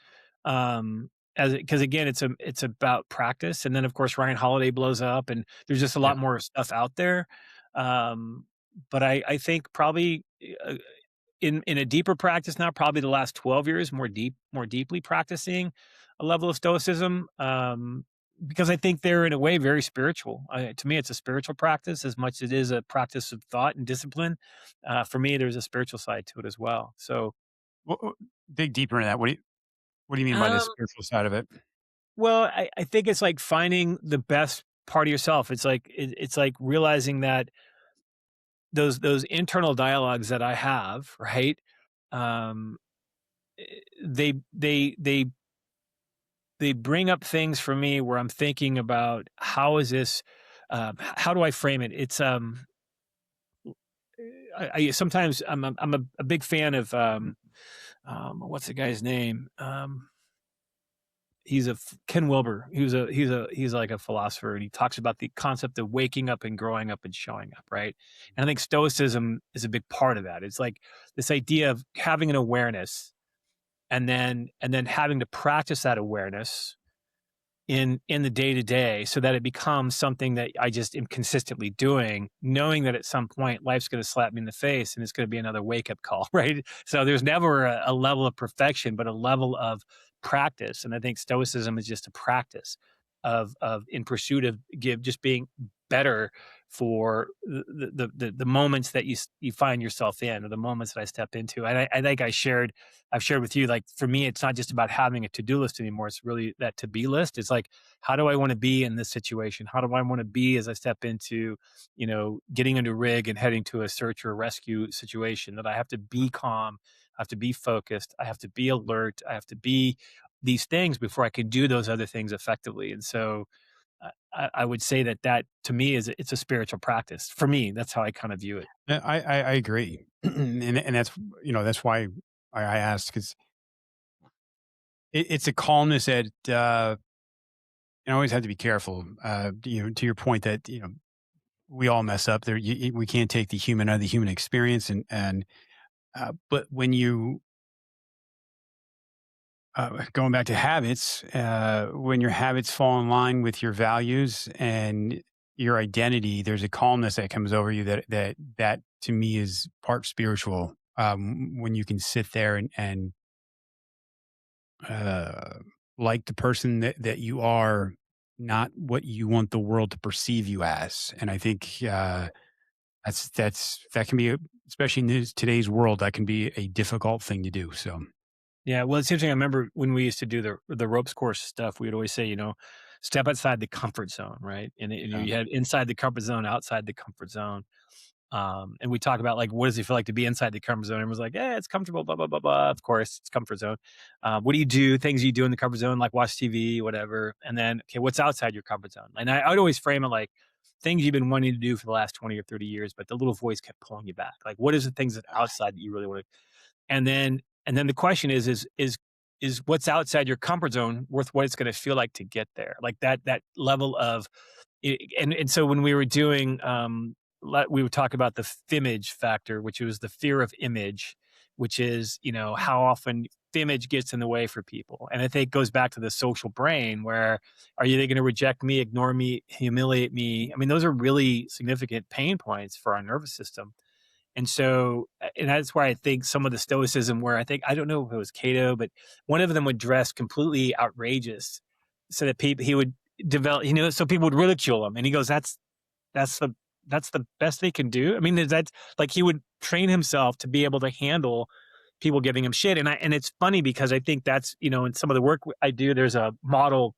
as because again, it's about practice, and then of course Ryan Holiday blows up, and there's just a Yeah. lot more stuff out there. Um, but I think probably uh, in a deeper practice now, probably the last 12 years, more deeply practicing a level of stoicism. Because I think they're in a way very spiritual. To me, it's a spiritual practice as much as it is a practice of thought and discipline. For me, there's a spiritual side to it as well. So, Wha dig deeper into that. What do you mean by the um, spiritual side of it? well, I think it's like finding the best part of yourself. It's like realizing that those internal dialogues that I have, right? Um, eh, they bring up things for me where I'm thinking about how is this, how do I frame it? It's I sometimes I'm a big fan of what's the guy's name? He's Ken Wilber. He's like a philosopher, and he talks about the concept of waking up and growing up and showing up, right? And I think stoicism is a big part of that. It's like this idea of having an awareness, and then having to practice that awareness in the day to day, so that it becomes something that I just am consistently doing, knowing that at some point life's going to slap me in the face and it's going to be another wake up call, right? So there's never a level of perfection, but a level of practice. And I think stoicism is just a practice of in pursuit of just being better for the moments that you find yourself in, or the moments that I step into. And I think I've shared with you, like, for me, it's not just about having a to-do list anymore. It's really that to-be list. It's like, how do I want to be in this situation? How do I want to be as I step into, getting into rig and heading to a search or rescue situation? That I have to be calm, I have to be focused, I have to be alert, I have to be these things before I can do those other things effectively. And so I would say that to me it's a spiritual practice. For me, that's how I kind of view it. I agree, and that's that's why I asked, 'cause it's a calmness that, you always have to be careful, to your point that, we all mess up there. We can't take the human out of the human experience, but when you, going back to habits, when your habits fall in line with your values and your identity, there's a calmness that comes over you that to me is part spiritual. When you can sit there and uh, like the person that you are, not what you want the world to perceive you as. And I think that can be, especially in today's world, that can be a difficult thing to do. So Yeah, well, it's interesting. I remember when we used to do the ropes course stuff, we would always say, step outside the comfort zone, right? And uh, you had inside the comfort zone, outside the comfort zone. And we talk about, like, what does it feel like to be inside the comfort zone? Everyone's like, yeah, it's comfortable, blah, blah, blah, blah. Of course, it's comfort zone. What do you do? Things you do in the comfort zone, like watch TV, whatever. And then, okay, what's outside your comfort zone? And I would always frame it like things you've been wanting to do for the last 20 or 30 years, but the little voice kept pulling you back. Like, what is the things that outside that you really want to? And then the question is what's outside your comfort zone worth what it's going to feel like to get there? Like that level of, and so when we were doing, we would talk about the image factor, which was the fear of image, which is, how often image gets in the way for people. And I think it goes back to the social brain, where are they going to reject me, ignore me, humiliate me? I mean, those are really significant pain points for our nervous system. And so, and that's why I think some of the stoicism, where I don't know if it was Cato, but one of them would dress completely outrageous so that he would develop, so people would ridicule him. And he goes, that's the, that's the best they can do. I mean, that's like, he would train himself to be able to handle people giving him shit. And it's funny because I think that's, in some of the work I do, there's a model.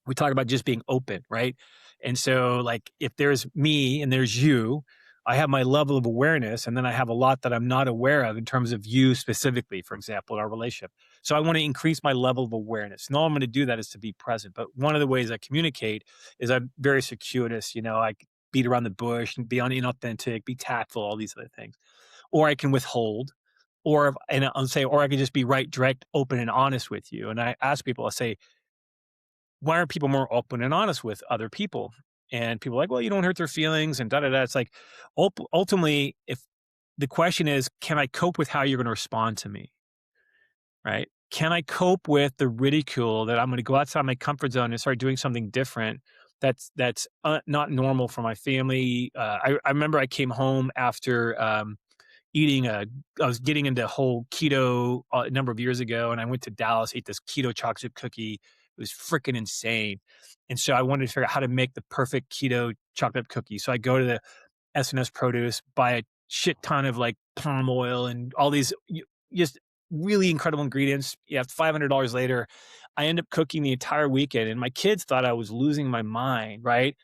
We talk about just being open, right? And so, like, if there's me and there's you, I have my level of awareness, and then I have a lot that I'm not aware of in terms of you specifically, for example, in our relationship. So I want to increase my level of awareness. And all I'm going to do that is to be present. But one of the ways I communicate is I'm very circuitous. I beat around the bush and be inauthentic, be tactful, all these other things. Or I can withhold, and I'll say, or I can just be right, direct, open, and honest with you. And I ask people, I say, why aren't people more open and honest with other people? And people are like, well, you don't hurt their feelings and da da da. It's like ultimately, if the question is, can I cope with how you're going to respond to me? Right? Can I cope with the ridicule that I'm going to go outside my comfort zone and start doing something different that's not normal for my family? I remember I came home after eating a I was getting into whole keto a number of years ago, and I went to Dallas, ate this keto chocolate cookie. It was freaking insane. And so I wanted to figure out how to make the perfect keto chocolate cookie. So I go to the S&S Produce, buy a shit ton of like palm oil and all these just really incredible ingredients. Yeah, $500 later, I end up cooking the entire weekend, and my kids thought I was losing my mind, right?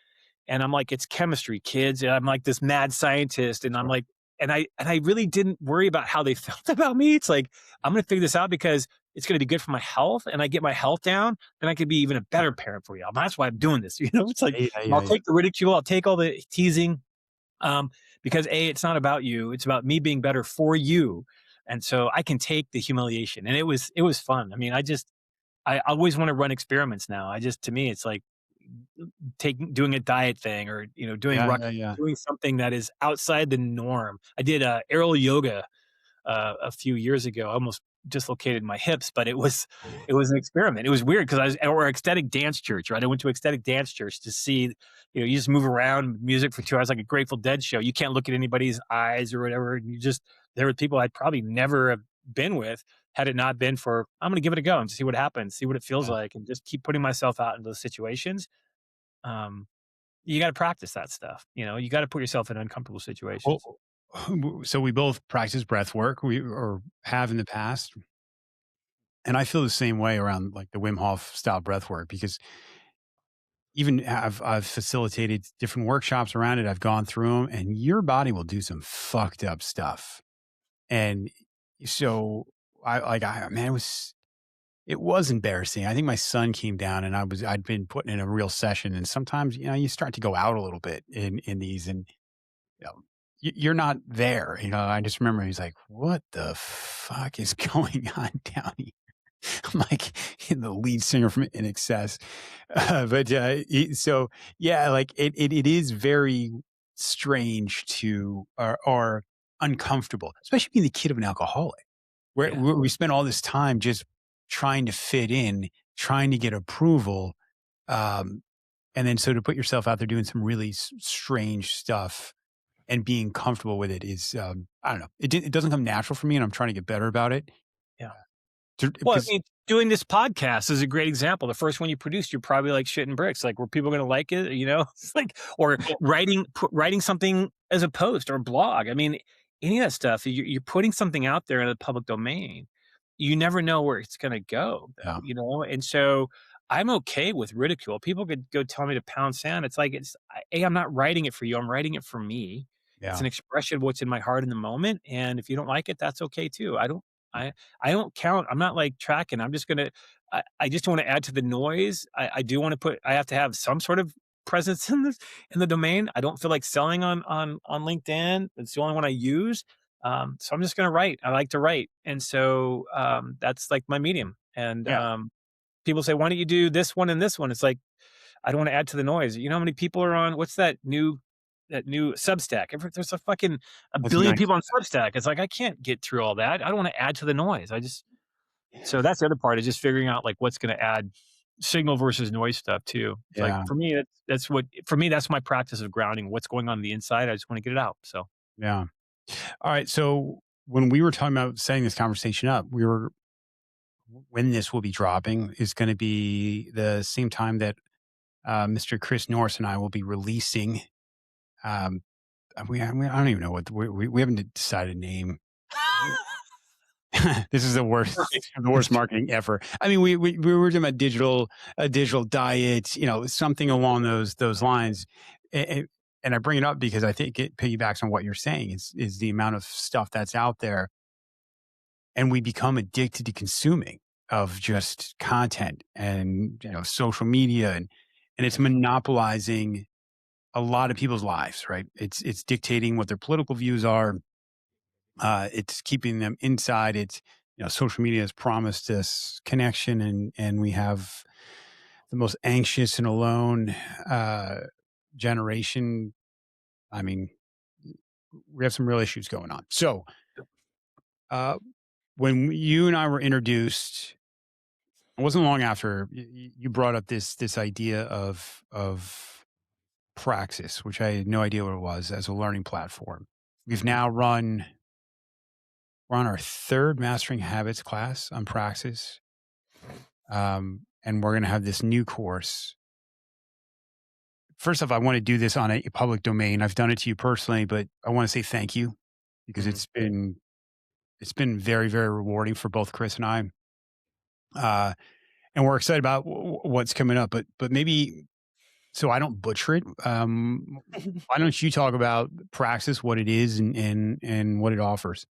And I'm like, it's chemistry, kids. And I'm like this mad scientist. And I'm Sure. like, and I really didn't worry about how they felt about me. It's like, I'm gonna figure this out because it's gonna be good for my health. And I get my health down, then I could be even a better parent for you. That's why I'm doing this. It's like, Yeah, and yeah, I'll yeah, take the ridicule, I'll take all the teasing. Because it's not about you, it's about me being better for you. And so I can take the humiliation. And it was fun. I mean, I always want to run experiments now. To me, it's like doing a diet thing or yeah, yeah, yeah. doing something that is outside the norm. I did aerial yoga a few years ago. I almost dislocated my hips, but it was an experiment. It was weird because I was or ecstatic dance church, right? I went to ecstatic dance church to see, you just move around music for 2 hours like a Grateful Dead show. You can't look at anybody's eyes or whatever. And there were people I'd probably never have been with had it not been for I'm going to give it a go and see what happens, see what it feels Yeah. like, and just keep putting myself out in those situations. Um, you got to practice that stuff. You got to put yourself in uncomfortable Well, situations. so we both practice breath work. We or have in the past, and I feel the same way around like the Wim Hof style breath work because even I've facilitated different workshops around it. I've gone through them, and your body will do some fucked up stuff. And so man, it was embarrassing. I think my son came down, and I'd been putting in a real session, and sometimes you start to go out a little bit in these, and you know, you're not there. I just remember he's like, "What the fuck is going on down here?" I'm like the lead singer from In Excess, so yeah, like it is very strange or uncomfortable, especially being the kid of an alcoholic, where, Yeah. where we spend all this time just trying to fit in, trying to get approval, um, and then so to put yourself out there doing some really strange stuff and being comfortable with it is, I don't know, it doesn't come natural for me, and I'm trying to get better about it. Yeah. Well, I Because mean, doing this podcast is a great example. The first one you produced, you're probably like shitting bricks. Like, were people going to like it? It's like, or writing something as a post or blog. I mean, any of that stuff. You're putting something out there in the public domain. You never know where it's going to go, though. yeah, And so I'm okay with ridicule. People could go tell me to pound sand. It's like I'm not writing it for you. I'm writing it for me. It's yeah, an expression of what's in my heart in the moment. And if you don't like it, that's okay too. I don't count. I'm not like tracking. I just want to add to the noise. I do want to I have to have some sort of presence in the domain. I don't feel like selling on LinkedIn. It's the only one I use. So I'm just going to write. I like to write. And so that's like my medium. And yeah. people say, why don't you do this one and this one? It's like, I don't want to add to the noise. You know how many people are on what's that new Substack? There's a fucking a That's billion nice. people on Substack. It's like I can't get through all that. I don't want to add to the noise. So that's the other part is just figuring out like what's going to add signal versus noise stuff too. It's like Yeah, for me, that's my practice of grounding. What's going on the inside? I just want to get it out. So yeah. All right. So when we were talking about setting this conversation up, when this will be dropping is going to be the same time that Mr. Chris Norris and I will be releasing. Um, I don't even know what we haven't decided a name. This is the worst, perfect. the worst marketing ever. I mean, we were talking about a digital diet, something along those lines. And, and I bring it up because I think it piggybacks on what you're saying is the amount of stuff that's out there, and we become addicted to consuming of just content and social media, and it's monopolizing a lot of people's lives, right? It's dictating what their political views are. It's keeping them inside. Social media has promised us connection, and we have the most anxious and alone uh, generation, I mean, we have some real issues going on. So, uh, when you and I were introduced, it wasn't long after you brought up this idea of Praxis, which I had no idea what it was as a learning platform. We've Mhm. now run we're on our third mastering habits class on Praxis, and we're going to have this new course. First off, I want to do this on a public domain. I've done it to you personally, but I want to say thank you because Mhm. it's been very, very rewarding for both Chris and I. Uh, and we're excited about what's coming up. But maybe so I don't butcher it. Why don't you talk about Praxis, what it is, and what it offers?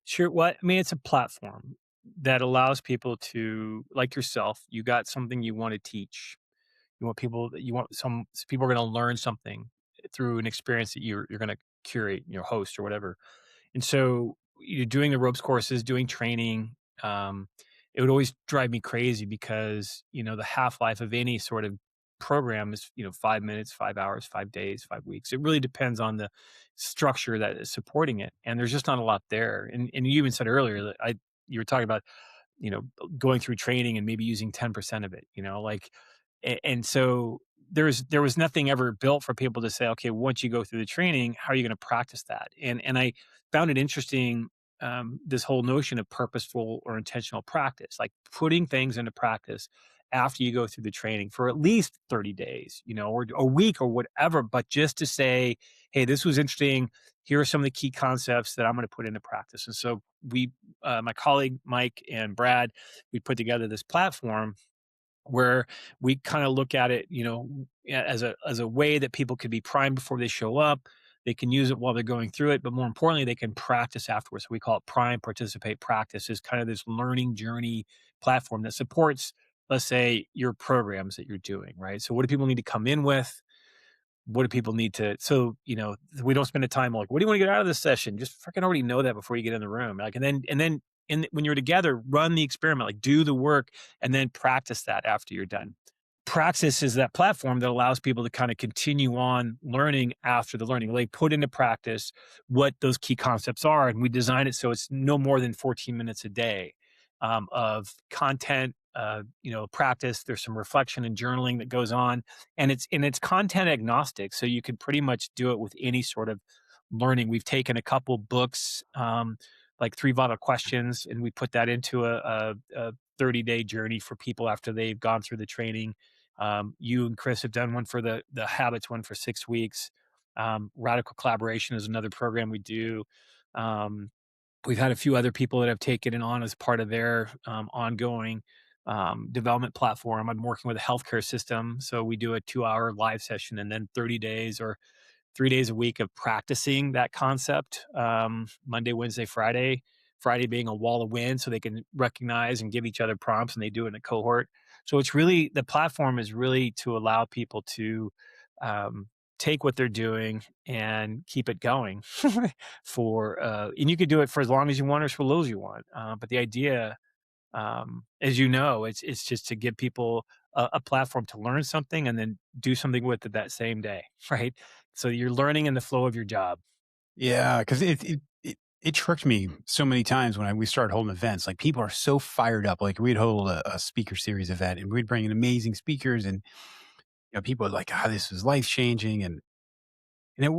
Sure. What I mean, it's a platform that allows people to, like yourself, you got something you want to teach. You want some people are going to learn something through an experience that you're going to curate, host or whatever. And so you're doing the ropes courses, doing training. Um, it would always drive me crazy because, the half life of any sort of program is, 5 minutes, 5 hours, 5 days, 5 weeks. It really depends on the structure that is supporting it. And there's just not a lot there. And you even said earlier that you were talking about, you know, going through training and maybe using 10% of it, like, and so there was nothing ever built for people to say, okay, once you go through the training, how are you going to practice that? And I found it interesting, this whole notion of purposeful or intentional practice, like putting things into practice after you go through the training for at least 30 days, or a week or whatever, but just to say, hey, this was interesting. Here are some of the key concepts that I'm going to put into practice. And so my colleague Mike and Brad, we put together this platform where we kind of look at it, as a way that people could be primed before they show up. They can use it while they're going through it, but more importantly, they can practice afterwards. So we call it prime, participate, practice. Is kind of this learning journey platform that supports, let's say, your programs that you're doing, right? So what do people need to come in with? What do people need to, so we don't spend the time like, what do you want to get out of this session? Just freaking already know that before you get in the room, like, and then when you're together, run the experiment, like do the work, and then practice that after you're done. Praxis is that platform that allows people to kind of continue on learning after the learning. They put into practice what those key concepts are, and we design it so it's no more than 14 minutes a day, of content. Practice. There's some reflection and journaling that goes on, and it's content agnostic, so you can pretty much do it with any sort of learning. We've taken a couple books, like Three Vital Questions, and we put that into a 30-day journey for people after they've gone through the training. You and Chris have done one for the habits one for 6 weeks. Radical Collaboration is another program we do. Um, we've had a few other people that have taken it on as part of their ongoing development platform. I'm working with a healthcare system, so we do a 2-hour live session and then 30 days or 3 days a week of practicing that concept. Monday, Wednesday, Friday. Friday being a wall of wind, so they can recognize and give each other prompts, and they do it in a cohort. So it's really, the platform is really to allow people to um, take what they're doing and keep it going and you could do it for as long as you want or for as little as you want. But the idea, as it's just to give people a platform to learn something and then do something with it that same day, right? So you're learning in the flow of your job. Yeah, because it tricked me so many times when we started holding events. Like people are so fired up. Like we'd hold a speaker series event, and we'd bring in amazing speakers, and people are like, "Ah, this was life changing," and it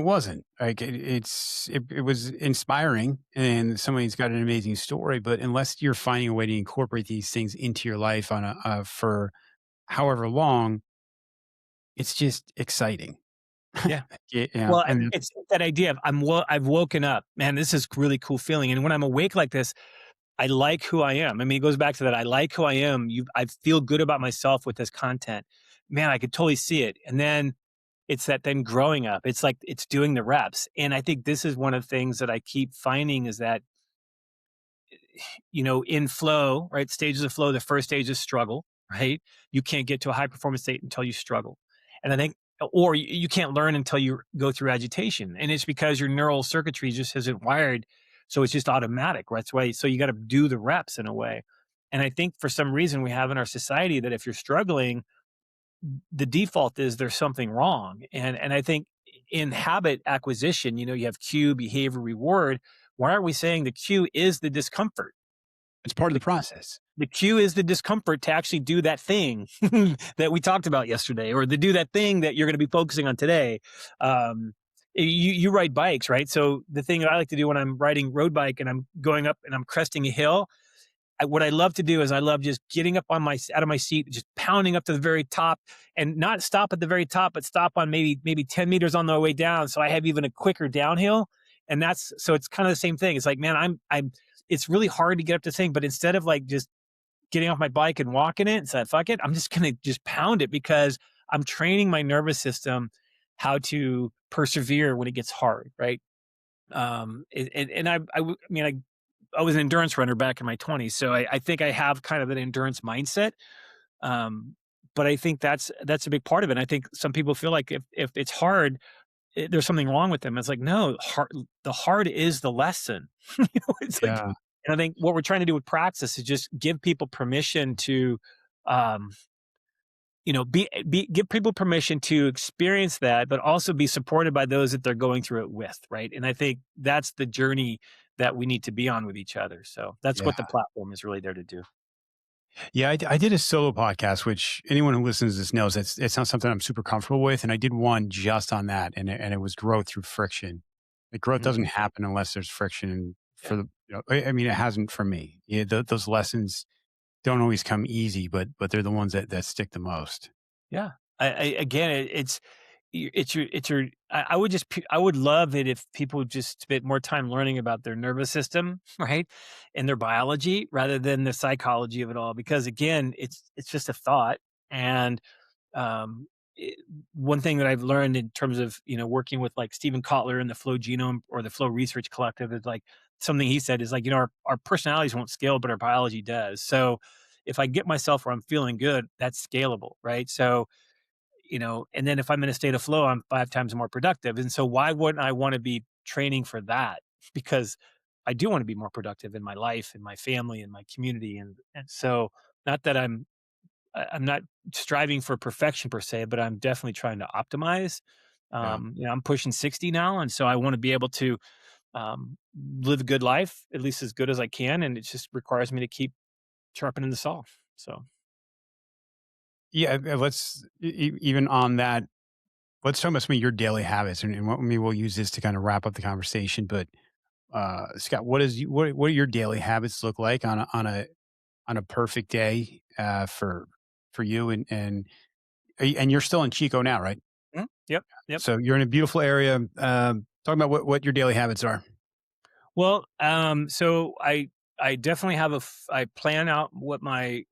wasn't. Like it was inspiring, and somebody's got an amazing story. But unless you're finding a way to incorporate these things into your life on for however long, it's just exciting. Yeah. Yeah, Well, and it's that idea of I've woken up, man. This is a really cool feeling. And when I'm awake like this, I like who I am. I mean, it goes back to that. I like who I am. I feel good about myself with this content. Man, I could totally see it. And then it's that then growing up. It's like it's doing the reps. And I think this is one of the things that I keep finding is that, in flow, right? Stages of flow, the first stage is struggle, right? You can't get to a high performance state until you struggle. And I think, or you can't learn until you go through agitation. And it's because your neural circuitry just isn't wired. So it's just automatic, right? That's why, so you got to do the reps in a way. And I think for some reason we have in our society that if you're struggling, the default is there's something wrong. And I think in habit acquisition, you have cue, behavior, reward. Why aren't we saying the cue is the discomfort? It's part of the The process. the cue is the discomfort to actually do that thing that we talked about yesterday, or to do that thing that you're going to be focusing on today. You ride bikes, right? So the thing that I like to do when I'm riding road bike and I'm going up and I'm cresting a hill, what I love to do is I love just getting up out of my seat, just pounding up to the very top, and not stop at the very top, but stop on maybe 10 meters on the way down. So I have even a quicker downhill. And so it's kind of the same thing. It's like, man, I'm it's really hard to get up to thing, but instead of like just getting off my bike and walking it and said, fuck it, I'm just gonna just pound it, because I'm training my nervous system how to persevere when it gets hard, right? And I mean, I was an endurance runner back in my 20s, so I think I have kind of an endurance mindset. Um, but I think that's a big part of it. And I think some people feel like if it's hard, there's something wrong with them. It's like, no, the hard is the lesson. It's like, Yeah. and I think what we're trying to do with Praxis is just give people permission to, um, give people permission to experience that, but also be supported by those that they're going through it with, right? And I think that's the journey that we need to be on with each other. So that's Yeah. what the platform is really there to do. Yeah, I did a solo podcast, which anyone who listens to this knows it's not something I'm super comfortable with. And I did one just on that, and it was growth through friction. The growth Mhm. doesn't happen unless there's friction. And Yeah. for the, I mean, it hasn't for me. Yeah, those lessons don't always come easy, but they're the ones that stick the most. Yeah. Again, it's your. I would I would love it if people just spent more time learning about their nervous system, right, and their biology rather than the psychology of it all. Because again, it's just a thought. And um, it, one thing that I've learned in terms of working with like Stephen Kotler and the Flow Genome or the Flow Research Collective is like something he said is like, our personalities won't scale, but our biology does. So if I get myself where I'm feeling good, that's scalable, right? So and then if I'm in a state of flow, I'm 5 times more productive. And so why wouldn't I want to be training for that? Because I do want to be more productive in my life, in my family, in my community. And so not that I'm not striving for perfection per se, but I'm definitely trying to optimize. Yeah. I'm pushing 60 now. And so I want to be able to live a good life, at least as good as I can. And it just requires me to keep sharpening the saw. So, Yeah. Let's even on that. Let's talk about some of your daily habits, and maybe we'll use this to kind of wrap up the conversation. But Scott, what do your daily habits look like on a perfect day for you? And you're still in Chico now, right? yep. Yep. So you're in a beautiful area. Talk about what your daily habits are. Well, so I definitely have I plan out what my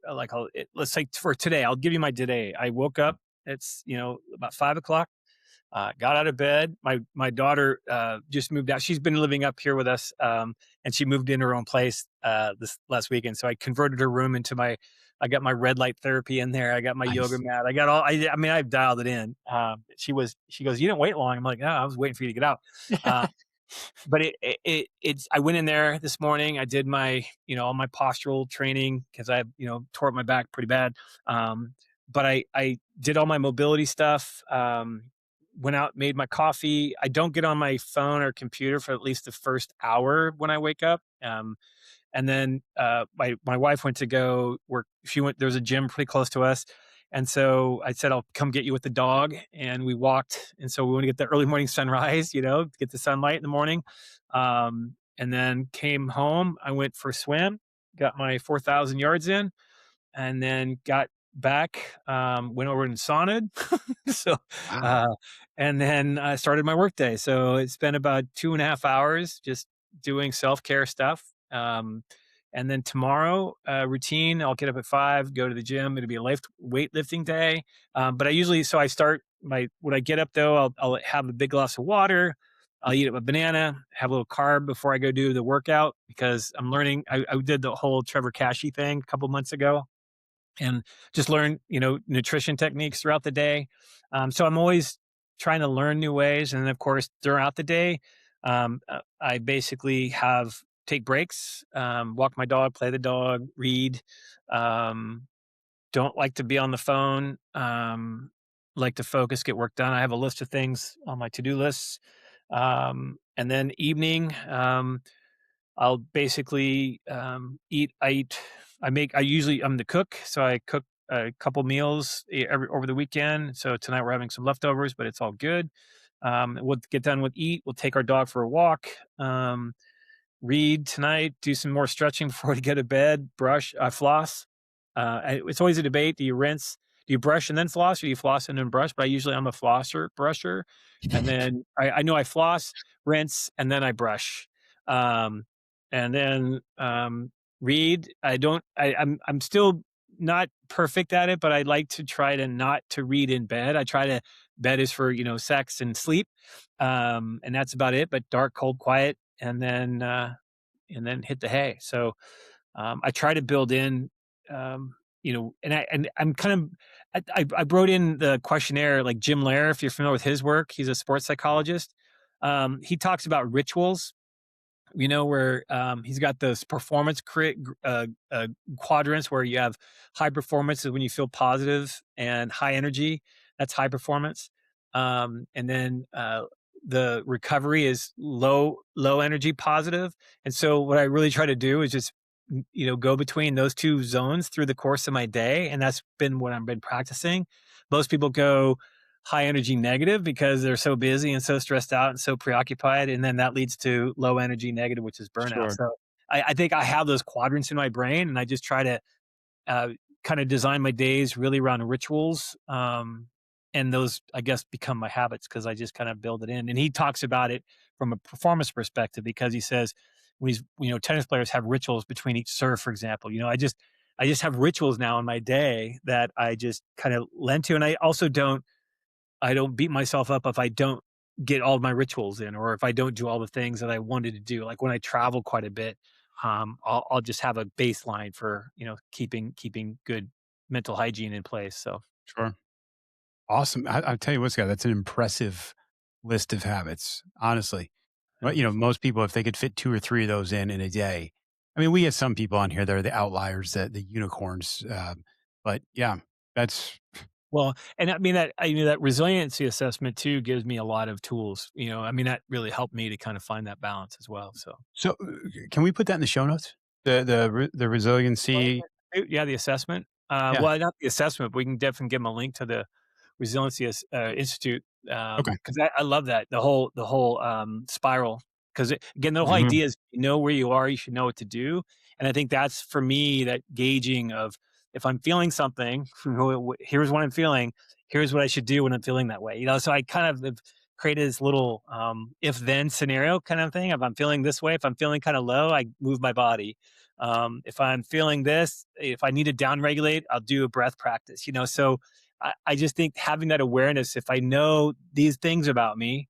let's say for today. I'll give you my today. I woke up. It's about 5 o'clock. Got out of bed. My daughter just moved out. She's been living up here with us, and she moved in her own place this last weekend. So I converted her room into my. I got my red light therapy in there. I got my yoga Nice. mat. I got all. I mean, I've dialed it in. She goes. You didn't wait long. I'm like, no, I was waiting for you to get out. Uh, but it's I went in there this morning. I did my all my postural training because I tore up my back pretty bad. But I did all my mobility stuff. Went out, made my coffee. I don't get on my phone or computer for at least the first hour when I wake up. And then my wife went to go work. She went. There's a gym pretty close to us, and so I said I'll come get you with the dog. And we walked. And so we want to get the early morning sunrise. Get the sunlight in the morning. And then came home. I went for a swim. Got my 4,000 yards in, and then got back. Went over and saunaed. so, Wow. uh, and then I started my workday. So it's been about 2.5 hours just doing self care stuff. And then tomorrow, routine, I'll get up at 5, go to the gym. It'll be a weightlifting day. But I start when I get up though, I'll have a big glass of water. I'll eat up a banana, have a little carb before I go do the workout because I'm learning. I did the whole Trevor Cashy thing a couple months ago and just learn, nutrition techniques throughout the day. So I'm always trying to learn new ways. And then of course, throughout the day, I basically take breaks, walk my dog, play the dog, read, um, don't like to be on the phone, like to focus, get work done. I have a list of things on my to-do lists. And then evening, I'll basically I usually, I'm the cook, so I cook a couple meals every over the weekend. So tonight we're having some leftovers, but it's all good. We'll get done with eat. We'll take our dog for a walk. Read tonight, do some more stretching before we go to bed, brush, floss. It's always a debate. Do you rinse? Do you brush and then floss, or do you floss and then brush? But I'm a flosser, brusher. And then I know I floss, rinse, and then I brush. Um, and then read. I'm still not perfect at it, but I like to try to not to read in bed. I try to bed is for, sex and sleep. And that's about it. But dark, cold, quiet, and then hit the hay. So I try to build in, and I'm kind of I wrote in the questionnaire like Jim Lair, if you're familiar with his work, he's a sports psychologist. He talks about rituals, where he's got those quadrants where you have high performance is when you feel positive, and high energy, that's high performance. And then the recovery is low energy, positive. And so what I really try to do is just go between those two zones through the course of my day, and that's been what I've been practicing. Most people go high energy negative because they're so busy and so stressed out and so preoccupied. And then that leads to low energy negative, which is burnout. Sure. So I think I have those quadrants in my brain, and I just try to uh, kind of design my days really around rituals. And those, I guess, become my habits because I just kind of build it in. And he talks about it from a performance perspective because he says when tennis players have rituals between each serve, for example. I just have rituals now in my day that I just kind of lend to. And I don't beat myself up if I don't get all of my rituals in, or if I don't do all the things that I wanted to do. Like when I travel quite a bit, I'll just have a baseline for keeping good mental hygiene in place. So Sure. Awesome. I'll tell you what, Scott, that's an impressive list of habits, honestly. But, yeah. most people, if they could fit 2 or 3 of those in a day. I mean, we have some people on here that are the outliers, the unicorns. But yeah, that's Well, and I mean that resiliency assessment too gives me a lot of tools. I mean that really helped me to kind of find that balance as well. So so. Can we put that in the show notes? The resiliency. Yeah, the assessment. Yeah. Well, not the assessment, but we can definitely give them a link to the Resiliency Institute, Okay. because I love that the whole spiral. Because again, the whole Hmm. idea is you know where you are, you should know what to do, and I think that's for me that gauging of if I'm feeling something, here's what I'm feeling, here's what I should do when I'm feeling that way. So I kind of have created this little if then scenario kind of thing. If I'm feeling this way, if I'm feeling kind of low, I move my body. If I'm feeling this, if I need to down regulate, I'll do a breath practice. So I just think having that awareness, if I know these things about me,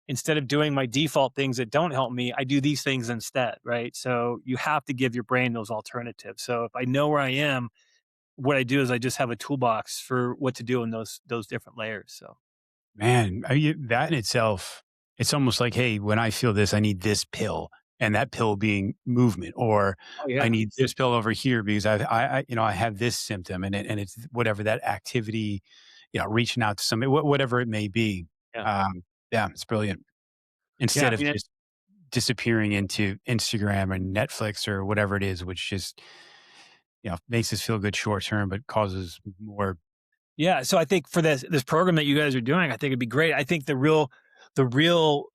instead of doing my default things that don't help me, I do these things instead, right? So you have to give your brain those alternatives. So if I know where I am, what I do is I just have a toolbox for what to do in those different layers. So Man, that in itself, it's almost like, hey, when I feel this, I need this pill, and that pill being movement, or oh I yeah, need this pill over here because I have this symptom, and it's whatever that activity, reaching out to somebody, whatever it may be. yeah, Um, yeah, it's brilliant. yeah. Instead I of mean, just disappearing into Instagram and Netflix or whatever it is, which just makes us feel good short term, but causes more. yeah, so I think for this program that you guys are doing, I think it'd be great. I think the real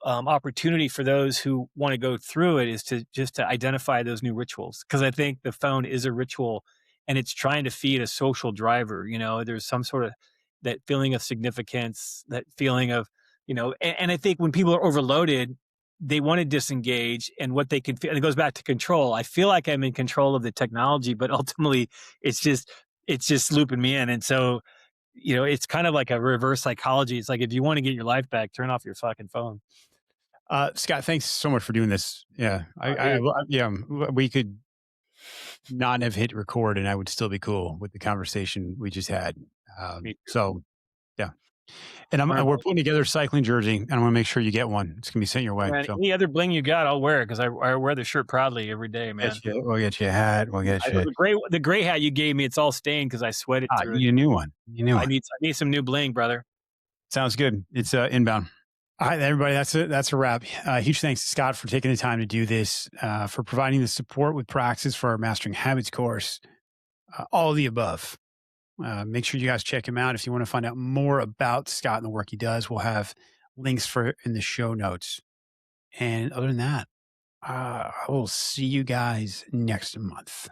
opportunity for those who want to go through it is to identify those new rituals, because I think the phone is a ritual, and it's trying to feed a social driver. There's some sort of that feeling of significance, that feeling of and I think when people are overloaded, they want to disengage, and what they can feel, and it goes back to control. I feel like I'm in control of the technology, but ultimately, it's just it's just looping me in, and so it's kind of like a reverse psychology. It's like if you want to get your life back, turn off your fucking phone. Scott, thanks so much for doing this. Yeah, Dude, yeah, we could not have hit record and I would still be cool with the conversation we just had. me too. So yeah. And All right, we're putting together a cycling jersey, and I want to make sure you get one. It's gonna be sent your way. man. So Any other bling you got, I'll wear it because I wear the shirt proudly every day, man. we'll get you a hat. We'll get you. The gray hat you gave me, it's all stained because I sweated Ah, through you it. need a new one. You need a new one. I need some new bling, brother. Sounds good. It's inbound. All right, everybody. That's it. That's a wrap. Huge thanks to Scott for taking the time to do this, for providing the support with Praxis for our Mastering Habits course. All of the above. Make sure you guys check him out if you want to find out more about Scott and the work he does. We'll have links for in the show notes. And other than that, I will see you guys next month.